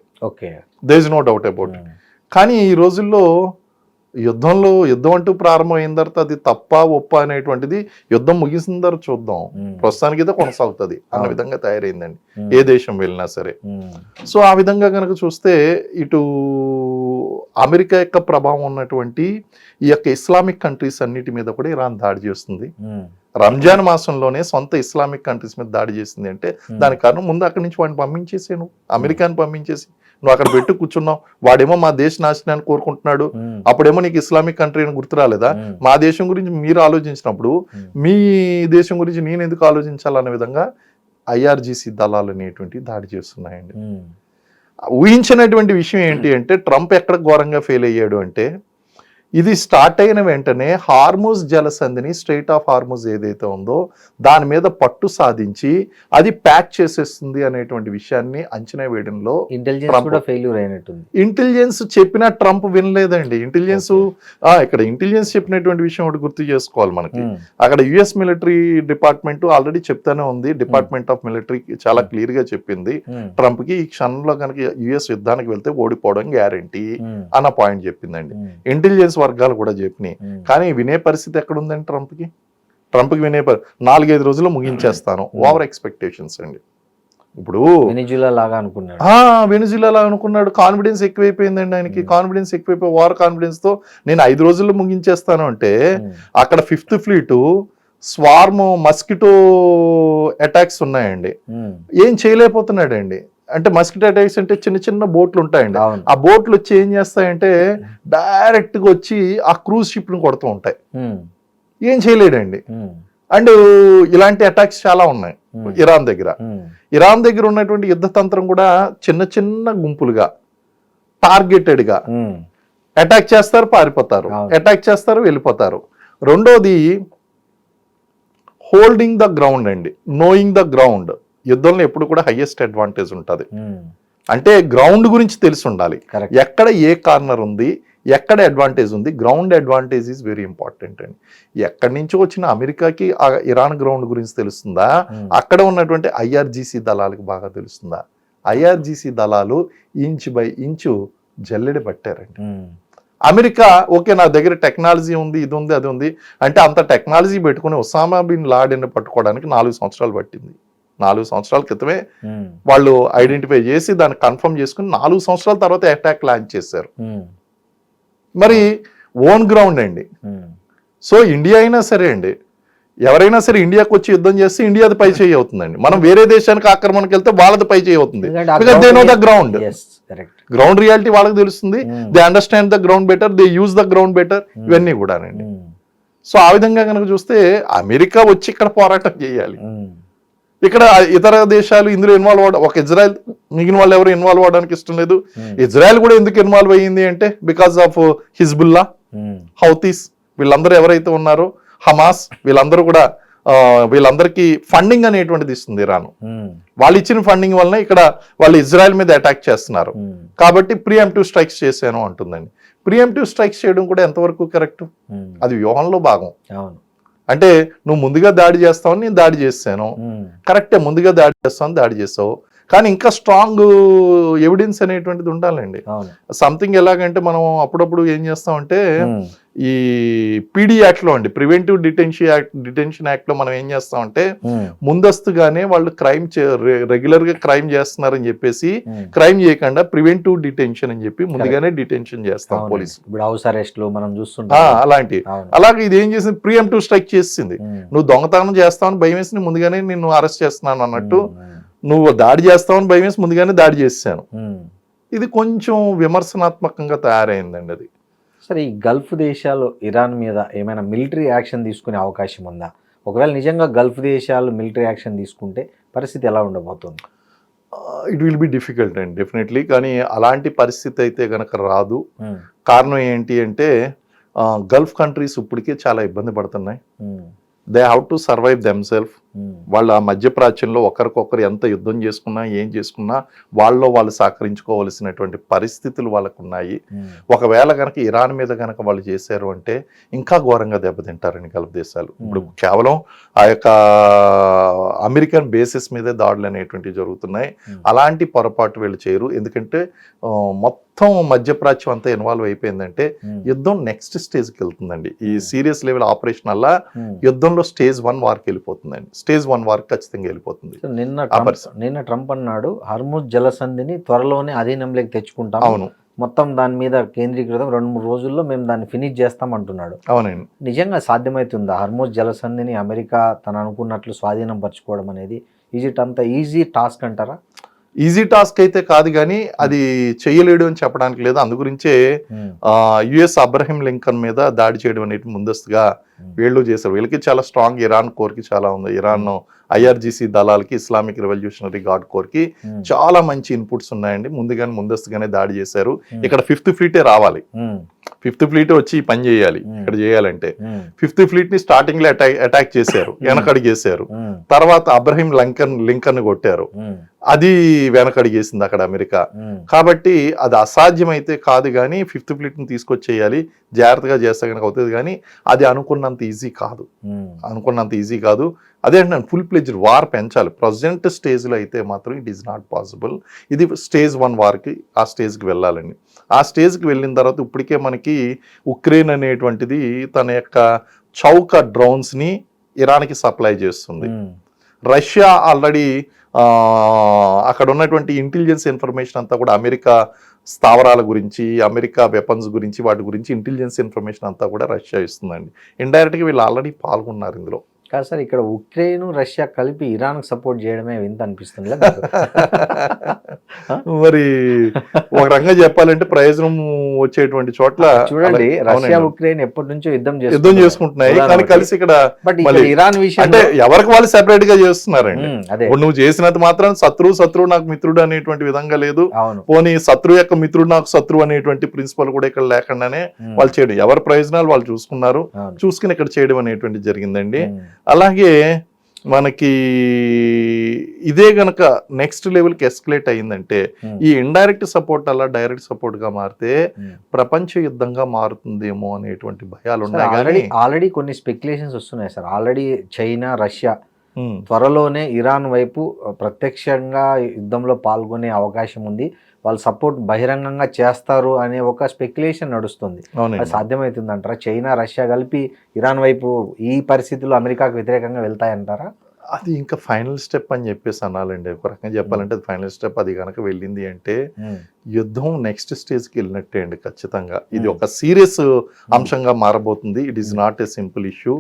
There is no doubt about. కానీ ఈ రోజుల్లో యుద్ధం అంటూ ప్రారంభమైన తర్వాత అది తప్ప ఒప్ప అనేటువంటిది యుద్ధం ముగిసిన తర్వాత చూద్దాం, ప్రస్తుతానికి అయితే కొనసాగుతుంది అన్న విధంగా తయారైందండి ఏ దేశం వెళ్ళినా సరే. సో ఆ విధంగా కనుక చూస్తే ఇటు అమెరికా యొక్క ప్రభావం ఉన్నటువంటి ఈ యొక్క ఇస్లామిక్ కంట్రీస్ అన్నిటి మీద కూడా ఇరాన్ దాడి చేస్తుంది. రంజాన్ మాసంలోనే సొంత ఇస్లామిక్ కంట్రీస్ మీద దాడి చేసింది అంటే దానికి కారణం ముందు అక్కడి నుంచి వాడిని పంపించేసాను, అమెరికాని పంపించేసి నువ్వు అక్కడ పెట్టు కూర్చున్నావు. వాడేమో మా దేశ నాశనాన్ని కోరుకుంటున్నాడు, అప్పుడేమో నీకు ఇస్లామిక్ కంట్రీ అని గుర్తు రాలేదా? మా దేశం గురించి మీరు ఆలోచించినప్పుడు మీ దేశం గురించి నేను ఎందుకు ఆలోచించాలన్న విధంగా IRGC దళాలు అనేటువంటి దాడి చేస్తున్నాయండి. ఊహించినటువంటి విషయం ఏంటి అంటే ట్రంప్ ఎక్కడ ఘోరంగా ఫెయిల్ అయ్యాడు అంటే ఇది స్టార్ట్ అయిన వెంటనే హార్మూజ్ జలసంధిని, స్ట్రెయిట్ ఆఫ్ హార్మూజ్ ఏదైతే ఉందో దాని మీద పట్టు సాధించి అది ప్యాక్ చేసేస్తుంది అనేటువంటి విషయాన్ని అంచనా వేయడంలో ఇంటెలిజెన్స్ కూడా ఫెయిల్యూర్ అయినట్టుంది. ఇంటెలిజెన్స్ చెప్పినా ట్రంప్ వినలేదండి. ఇంటెలిజెన్స్ ఇక్కడ ఇంటెలిజెన్స్ చెప్పినటువంటి విషయం ఒకటి గుర్తు చేసుకోవాలి మనకి. అక్కడ యుఎస్ మిలిటరీ డిపార్ట్మెంట్ ఆల్రెడీ చెప్తానే ఉంది, డిపార్ట్మెంట్ ఆఫ్ మిలిటరీ చాలా క్లియర్ గా చెప్పింది ట్రంప్ కి ఈ క్షణంలో కనుక యుఎస్ యుద్ధానికి వెళ్తే ఓడిపోవడం గ్యారంటీ అన్న పాయింట్ చెప్పిందండి. ఇంటెలిజెన్స్ వర్గాలు కూడా చెప్పినాయి. కానీ వినే పరిస్థితి ఎక్కడ ఉందండి ట్రంప్కి వినే 4-5 రోజుల్లో ముగించేస్తాను. ఓవర్ ఎక్స్పెక్టేషన్స్ అండి. ఇప్పుడు వెనిజులా లాగా అనుకున్నాడు, వెనిజులా లాగా అనుకున్నాడు. కాన్ఫిడెన్స్ ఎక్కువైపోయిందండి ఆయనకి. కాన్ఫిడెన్స్ ఎక్కువైపోయి ఓవర్ కాన్ఫిడెన్స్ తో నేను 5 రోజుల్లో ముగించేస్తాను అంటే అక్కడ 5th fleet swarm mosquito attacks ఉన్నాయండి. ఏం చేయలేకపోతున్నాడండి. అంటే మస్కిటో అటాక్స్ అంటే చిన్న చిన్న బోట్లు ఉంటాయండి. ఆ బోట్లు వచ్చి ఏం చేస్తాయంటే డైరెక్ట్ గా వచ్చి ఆ క్రూజ్ షిప్ ని కొడుతూ ఉంటాయి. ఏం చేయలేడండి. అండ్ ఇలాంటి అటాక్స్ చాలా ఉన్నాయి ఇరాన్ దగ్గర ఉన్నటువంటి యుద్ధ తంత్రం కూడా చిన్న చిన్న గుంపులుగా టార్గెటెడ్ గా అటాక్ చేస్తారు, పారిపోతారు, అటాక్ చేస్తారు, వెళ్ళిపోతారు. రెండోది హోల్డింగ్ ద గ్రౌండ్ అండి, నోయింగ్ ద గ్రౌండ్. యుద్ధంలో ఎప్పుడు కూడా హైయెస్ట్ అడ్వాంటేజ్ ఉంటుంది. అంటే గ్రౌండ్ గురించి తెలిసి ఉండాలి, ఎక్కడ ఏ కార్నర్ ఉంది, ఎక్కడ అడ్వాంటేజ్ ఉంది. Ground advantage is very important అండి. ఎక్కడి నుంచో వచ్చిన అమెరికాకి ఆ ఇరాన్ గ్రౌండ్ గురించి తెలుస్తుందా, అక్కడ ఉన్నటువంటి ఐఆర్జీసీ దళాలకు బాగా తెలుస్తుందా? ఐఆర్జీసీ దళాలు ఇంచు బై ఇంచు జల్లెడ పట్టారండి. అమెరికా ఓకే నా దగ్గర టెక్నాలజీ ఉంది, ఇది ఉంది, అది ఉంది అంటే అంత టెక్నాలజీ పెట్టుకుని ఒసామా బిన్ లాడెన్ పట్టుకోవడానికి 4 సంవత్సరాలు పట్టింది. 4 సంవత్సరాల క్రితమే వాళ్ళు ఐడెంటిఫై చేసి దాన్ని కన్ఫర్మ్ చేసుకుని 4 సంవత్సరాల తర్వాత అటాక్ లాంచ్ చేశారు. మరి ఓన్ గ్రౌండ్ అండి. సో ఇండియా అయినా సరే అండి, ఎవరైనా సరే ఇండియాకి వచ్చి యుద్ధం చేస్తే ఇండియాది పై చేయి అవుతుందండి. మనం వేరే దేశానికి ఆక్రమణకి వెళ్తే వాళ్ళది పై చేయి అవుతుంది. Because they know the ground. Ground reality వాళ్ళకి తెలుస్తుంది. They understand the ground better, they use the ground better, ఇవన్నీ కూడానండి. సో ఆ విధంగా కనుక చూస్తే అమెరికా వచ్చి ఇక్కడ పోరాటం చేయాలి. ఇక్కడ ఇతర దేశాలు ఇందులో ఇన్వాల్వ్ అవ్వడం, ఒక ఇజ్రాయెల్, మిగిలిన వాళ్ళు ఎవరు ఇన్వాల్వ్ అవ్వడానికి ఇష్టం లేదు. ఇజ్రాయెల్ కూడా ఎందుకు ఇన్వాల్వ్ అయ్యింది అంటే బికాస్ ఆఫ్ హిజ్బుల్లా, హౌతీస్, వీళ్ళందరూ ఎవరైతే ఉన్నారో, హమాస్, వీళ్ళందరూ కూడా వీళ్ళందరికీ ఫండింగ్ అనేటువంటిది ఇస్తుంది ఇరాన్. వాళ్ళు ఇచ్చిన ఫండింగ్ వలన ఇక్కడ వాళ్ళు ఇజ్రాయెల్ మీద అటాక్ చేస్తున్నారు. కాబట్టి ప్రీఎంప్టివ్ స్ట్రైక్స్ చేశాను అంటుందండి. ప్రీఎంప్టివ్ స్ట్రైక్స్ చేయడం కూడా ఎంతవరకు కరెక్ట్? అది వ్యూహంలో భాగం. అంటే నువ్వు ముందుగా దాడి చేస్తావని నేను దాడి చేశాను, కరెక్టే, ముందుగా దాడి చేస్తావని దాడి చేసావు. కానీ ఇంకా స్ట్రాంగ్ ఎవిడెన్స్ అనేటువంటిది ఉండాలండి. సంథింగ్ ఎలాగంటే మనం అప్పుడప్పుడు ఏం చేస్తామంటే ఈ పీడీ యాక్ట్ లో అండి, ప్రివెంటివ్ డిటెన్షన్ యాక్ట్ లో మనం ఏం చేస్తామంటే ముందస్తుగానే వాళ్ళు క్రైమ్ రెగ్యులర్ గా క్రైమ్ చేస్తున్నారని చెప్పేసి క్రైమ్ చేయకుండా ప్రివెంటివ్ డిటెన్షన్ అని చెప్పి ముందుగానే డిటెన్షన్ చేస్తాం పోలీసు. హౌస్ అరెస్ట్ లో మనం చూస్తుంటాం అలాంటి. అలాగే ఇది ఏం చేసింది, ప్రీఎంప్టివ్ స్ట్రైక్ చేసింది. నువ్వు దొంగతనం చేస్తావని భయం వేసి ముందుగానే నిన్ను అరెస్ట్ చేస్తున్నాను అన్నట్టు, నువ్వు దాడి చేస్తావని భయం వేసి ముందుగానే దాడి చేశాను. ఇది కొంచెం విమర్శనాత్మకంగా తయారైందండి అది. సరే, ఈ గల్ఫ్ దేశాలు ఇరాన్ మీద ఏమైనా మిలిటరీ యాక్షన్ తీసుకునే అవకాశం ఉందా? ఒకవేళ నిజంగా గల్ఫ్ దేశాలు మిలిటరీ యాక్షన్ తీసుకుంటే పరిస్థితి ఎలా ఉండబోతుంది? It will be difficult and definitely. కానీ అలాంటి పరిస్థితి అయితే కనుక రాదు. కారణం ఏంటి అంటే గల్ఫ్ కంట్రీస్ ఇప్పటికే చాలా ఇబ్బంది పడుతున్నాయి. They have to survive themself. వాళ్ళ మధ్యప్రాచ్యంలో ఒకరికొకరు ఎంత యుద్ధం చేసుకున్నా ఏం చేసుకున్నా వాళ్ళు సహకరించుకోవలసినటువంటి పరిస్థితులు వాళ్ళకు ఉన్నాయి. ఒకవేళ కనుక ఇరాన్ మీద కనుక వాళ్ళు చేశారు అంటే ఇంకా ఘోరంగా దెబ్బతింటారండి గల్ఫ్ దేశాలు. ఇప్పుడు కేవలం ఆ యొక్క అమెరికన్ బేసిస్ మీదే దాడులు అనేటువంటివి జరుగుతున్నాయి. అలాంటి పొరపాటు వీళ్ళు చేయరు. ఎందుకంటే మొత్తం మధ్యప్రాచ్యం అంతా ఇన్వాల్వ్ అయిపోయిందంటే యుద్ధం నెక్స్ట్ స్టేజ్కి వెళ్తుందండి. ఈ సీరియస్ లెవెల్ ఆపరేషన్ వల్ల యుద్ధంలో స్టేజ్ 1 వార్కి వెళ్ళిపోతుందండి. స్టేజ్ 1 వార్కి ఖచ్చితంగా వెళ్ళిపోతుంది. నిన్న ట్రంప్ అన్నాడు హర్ముజ్ జలసంధిని త్వరలోనే అధీనంలోకి తెచ్చుకుంటాం, అవును, మొత్తం దాని మీద కేంద్రీకృతం 2-3 రోజుల్లో మేము దాన్ని ఫినిష్ చేస్తాం అంటున్నాడు. అవునండి. నిజంగా సాధ్యమవుతుందా హర్ముజ్ జలసంధిని అమెరికా తను అనుకున్నట్లు స్వాధీనం పరచుకోవడం అనేది? అంత ఈజీ టాస్క్ అంటారా? ఈజీ టాస్క్ అయితే కాదు, కానీ అది చెయ్యలేడు అని చెప్పడానికి లేదు. అందుగురించే యుఎస్ అబ్రహీం లింకన్ మీద దాడి చేయడం అనేది ముందస్తుగా వీళ్ళు చేశారు. వీళ్ళకి చాలా స్ట్రాంగ్ ఇరాన్ కోర్కి చాలా ఉంది. ఇరాన్ IRGC దళాలకి, ఇస్లామిక్ రెవల్యూషనరీ గార్డ్ కోర్కి చాలా మంచి ఇన్పుట్స్ ఉన్నాయండి. ముందస్తుగానే దాడి చేశారు. ఇక్కడ 5th ఫ్లీటే రావాలి. 5th ఫ్లీట్ వచ్చి ఈ పని చేయాలి. ఇక్కడ చేయాలంటే 5th ఫ్లీట్ ని స్టార్టింగ్ లో అటాక్ చేశారు, వెనకడిగేశారు. తర్వాత అబ్రహీం లింకన్ కొట్టారు, అది వెనకడిగేసింది అక్కడ అమెరికా. కాబట్టి అది అసాధ్యమైతే కాదు కానీ 5th ఫ్లీట్ ని తీసుకొచ్చేయాలి, జాగ్రత్తగా చేస్తే కనుక అవుతుంది. కానీ అది అనుకున్నంత ఈజీ కాదు. అదే అంటే ఫుల్ ప్లెజ్డ్ వార్ పెంచాలి. ప్రజెంట్ స్టేజ్లో అయితే మాత్రం ఇట్ ఈస్ నాట్ పాసిబుల్. ఇది స్టేజ్ 1 వార్కి ఆ స్టేజ్కి వెళ్ళాలండి. ఆ స్టేజ్కి వెళ్ళిన తర్వాత ఇప్పటికే మనకి ఉక్రెయిన్ అనేటువంటిది తన యొక్క చౌక డ్రోన్స్ని ఇరాన్కి సప్లై చేస్తుంది. రష్యా ఆల్రెడీ అక్కడ ఉన్నటువంటి ఇంటెలిజెన్స్ ఇన్ఫర్మేషన్ అంతా కూడా అమెరికా స్థావరాల గురించి, అమెరికా వెపన్స్ గురించి, వాటి గురించి ఇంటెలిజెన్స్ ఇన్ఫర్మేషన్ అంతా కూడా రష్యా ఇస్తుందండి. ఇండైరెక్ట్గా వీళ్ళు ఆల్రెడీ పాల్గొన్నారు ఇందులో. కాదు సార్, ఇక్కడ ఉక్రెయిన్ రష్యా కలిపి ఇరాన్కి సపోర్ట్ చేయడమే వింత అనిపిస్తుంది. మరి ఒక రకంగా చెప్పాలంటే ప్రయోజనం వచ్చేటువంటి చోట్ల చూడండి, రష్యా ఉక్రెయిన్ ఎప్పటి నుంచో యుద్ధం చేసుకుంటున్నాయి. కానీ కలిసి ఇక్కడ ఇరాన్ విషయం అంటే ఎవరికి వాళ్ళు సెపరేట్ గా చేస్తున్నారండి. నువ్వు చేసినంత మాత్రం శత్రువు నాకు మిత్రుడు అనేటువంటి విధంగా లేదు. పోనీ శత్రువు యొక్క మిత్రుడు నాకు శత్రువు అనేటువంటి ప్రిన్సిపల్ కూడా ఇక్కడ లేకుండానే వాళ్ళు చేయడం, ఎవరి ప్రయోజనాలు వాళ్ళు చూసుకుని ఇక్కడ చేయడం అనేటువంటి జరిగిందండి. అలాగే మనకి ఇదే గనక నెక్స్ట్ లెవెల్కి ఎస్కలేట్ అయిందంటే ఈ ఇండైరెక్ట్ సపోర్ట్ అలా డైరెక్ట్ సపోర్ట్ గా మారితే ప్రపంచ యుద్ధంగా మారుతుందేమో అనేటువంటి భయాలు ఉన్నాయి. ఆల్రెడీ కొన్ని స్పెక్యులేషన్స్ వస్తున్నాయి సార్. ఆల్రెడీ చైనా, రష్యా త్వరలోనే ఇరాన్ వైపు ప్రత్యక్షంగా యుద్ధంలో పాల్గొనే అవకాశం ఉంది, వాళ్ళు సపోర్ట్ బహిరంగంగా చేస్తారు అనే ఒక స్పెక్యులేషన్ నడుస్తుంది. అది సాధ్యమవుతుంది అంటారా? చైనా, రష్యా కలిపి ఇరాన్ వైపు ఈ పరిస్థితుల్లో అమెరికాకు వ్యతిరేకంగా వెళ్తాయంటారా? అది ఇంకా ఫైనల్ స్టెప్ అని చెప్పేసి అనాలండి. ఒక రకంగా చెప్పాలంటే అది ఫైనల్ స్టెప్. అది కనుక వెళ్ళింది అంటే యుద్ధం నెక్స్ట్ స్టేజ్కి వెళ్ళినట్టే అండి ఖచ్చితంగా. ఇది ఒక సీరియస్ అంశంగా మారబోతుంది. It is not a simple issue.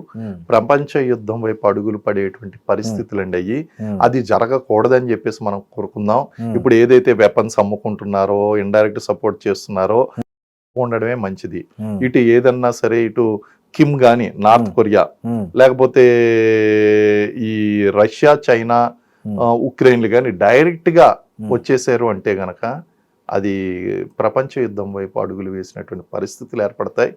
ప్రపంచ యుద్ధం వైపు అడుగులు పడేటువంటి పరిస్థితులు అండి అయ్యి. అది జరగకూడదని చెప్పేసి మనం కోరుకుందాం. ఇప్పుడు ఏదైతే వెపన్స్ అమ్ముకుంటున్నారో, ఇండైరెక్ట్ సపోర్ట్ చేస్తున్నారో ఉండడమే మంచిది. ఇటు ఏదన్నా సరే, ఇటు కిమ్ గాని, నార్త్ కొరియా, లేకపోతే ఈ రష్యా, చైనా, ఉక్రెయిన్లు కానీ డైరెక్ట్ గా వచ్చేసారు అంటే గనక అది ప్రపంచ యుద్ధం వైపు అడుగులు వేసినటువంటి పరిస్థితులు ఏర్పడతాయి.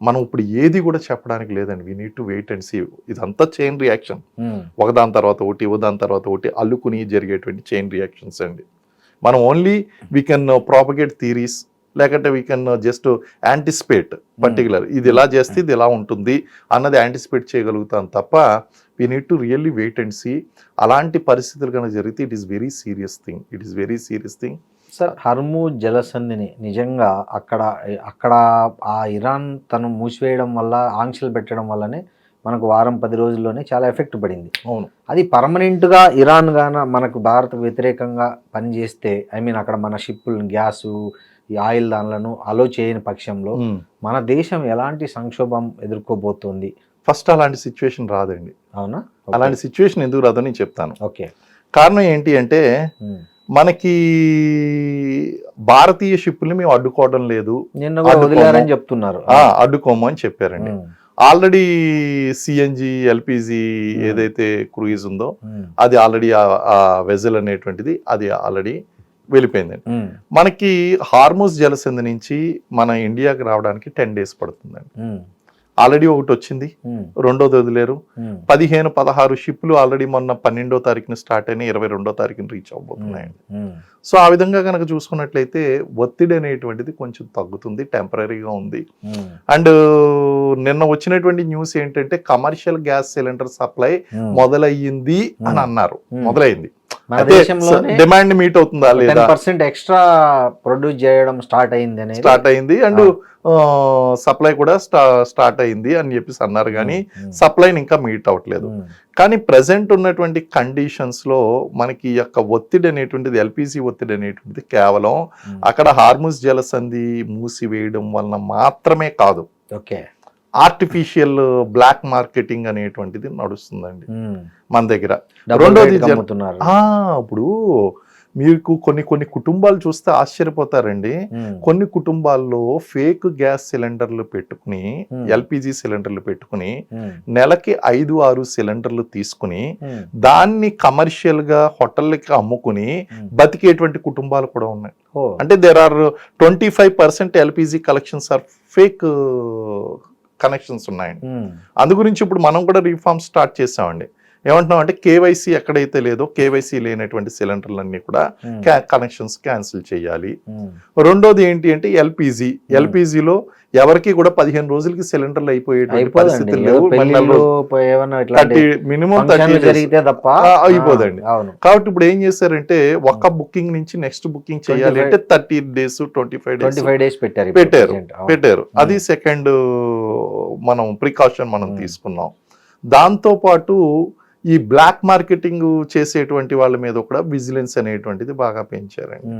మనం ఇప్పుడు ఏది కూడా చెప్పడానికి లేదండి. We need to wait and see. ఇదంతా చైన్ రియాక్షన్, ఒకదాని తర్వాత ఒకటి అల్లుకుని జరిగేటువంటి చైన్ రియాక్షన్స్ అండి. మనం only we can propagate theories, లేకంటే we can just anticipate particular ఇది ఇలా చేస్తే ఇది ఎలా ఉంటుంది అన్నది యాంటిసిపేట్ చేయగలుగుతాం తప్ప we need to really wait and see. అలాంటి పరిస్థితులు కనుక జరిగితే it is very serious thing. Sir, Hormuz జలసంధిని నిజంగా అక్కడ ఆ ఇరాన్ తను మూసివేయడం వల్ల, ఆంక్షలు పెట్టడం వల్లనే మనకు 10 రోజుల్లోనే చాలా ఎఫెక్ట్ పడింది. అవును. అది పర్మనెంట్గా ఇరాన్ గాన మనకు భారత్ వ్యతిరేకంగా పనిచేస్తే, అక్కడ మన షిప్పులను, గ్యాసు, ఈ ఆయిల్ దానిలను అలో చేయని పక్షంలో మన దేశం ఎలాంటి సంక్షోభం ఎదుర్కోబోతోంది? ఫస్ట్ అలాంటి సిచ్యువేషన్ రాదండి. అవునా? అలాంటి సిచ్యువేషన్ ఎందుకు రాదని చెప్తాను. ఓకే. కారణం ఏంటి అంటే మనకి భారతీయ షిప్పుల్ని మేము అడ్డుకోవడం లేదు, వదిలేరని చెప్తున్నారు. అడ్డుకోము అని చెప్పారండి. ఆల్రెడీ CNG, LPG ఏదైతే క్రూయిజ్ ఉందో అది ఆల్రెడీ ఆ వెజల్ అనేటువంటిది అది ఆల్రెడీ వెళ్ళిపోయిందండి. మనకి హార్మూజ్ జలసంధి నుంచి మన ఇండియాకి రావడానికి 10 days పడుతుందండి. ఆల్రెడీ ఒకటి వచ్చింది, రెండోది వదిలేరు. 15-16 షిప్లు ఆల్రెడీ మొన్న 12వ తారీఖున స్టార్ట్ అయినాయి, 22వ తారీఖున రీచ్ అవ్వబోతున్నాయండి. సో ఆ విధంగా కనుక చూసుకున్నట్లయితే ఒత్తిడి అనేటువంటిది కొంచెం తగ్గుతుంది, టెంపరీగా ఉంది. అండ్ నిన్న వచ్చినటువంటి న్యూస్ ఏంటంటే కమర్షియల్ గ్యాస్ సిలిండర్ సప్లై మొదలయ్యింది అని అన్నారు. మొదలైంది, డిమాండ్ మీట్ అవుతుందా లేదా, 10% ఎక్స్ట్రా ప్రొడ్యూస్ చేయడం స్టార్ట్ అయింది అండ్ సప్లై కూడా స్టార్ట్ అయింది అని చెప్పేసి అన్నారు. కానీ సప్లైని ఇంకా మీట్ అవ్వట్లేదు. కానీ ప్రెసెంట్ ఉన్నటువంటి కండిషన్స్ లో మనకి యొక్క ఒత్తిడి అనేటువంటిది, LPG ఒత్తిడి అనేటువంటిది కేవలం అక్కడ హార్మూజ్ జలసంధి మూసివేయడం వలన మాత్రమే కాదు, ఆర్టిఫిషియల్ బ్లాక్ మార్కెటింగ్ అనేటువంటిది నడుస్తుందండి మన దగ్గర. రెండోది ఇప్పుడు మీకు కొన్ని కుటుంబాలు చూస్తే ఆశ్చర్యపోతారండి. కొన్ని కుటుంబాల్లో ఫేక్ గ్యాస్ సిలిండర్లు పెట్టుకుని, ఎల్పిజి సిలిండర్లు పెట్టుకుని నెలకి 5-6 సిలిండర్లు తీసుకుని దాన్ని కమర్షియల్ గా హోటళ్ళకి అమ్ముకుని బతికేటువంటి కుటుంబాలు కూడా ఉన్నాయి. అంటే there are 25% LPG collections are fake connections ఉన్నాయండి. అందు గురించి ఇప్పుడు మనం కూడా రీఫార్మ్ స్టార్ట్ చేసామండి. ఏమంటున్నాం అంటే కేవైసీ ఎక్కడైతే లేదో కేవైసీ లేనటువంటి సిలిండర్లన్నీ కూడా కనెక్షన్స్ క్యాన్సిల్ చేయాలి. రెండోది ఏంటి అంటే ఎల్పిజిలో ఎవరికి కూడా 15 రోజులకి సిలిండర్లు అయిపోయేటువంటి పరిస్థితులు లేవు. మినిమం 30 అయిపోదండి. కాబట్టి ఇప్పుడు ఏం చేశారంటే ఒక్క బుకింగ్ నుంచి నెక్స్ట్ బుకింగ్ చేయాలి అంటే 30 days 25 days పెట్టారు. అది సెకండ్ మనం ప్రికాషన్ మనం తీసుకున్నాం. దాంతో పాటు ఈ బ్లాక్ మార్కెటింగ్ చేసేటువంటి వాళ్ళ మీద కూడా విజిలెన్స్ అనేటువంటిది బాగా పెంచారండి.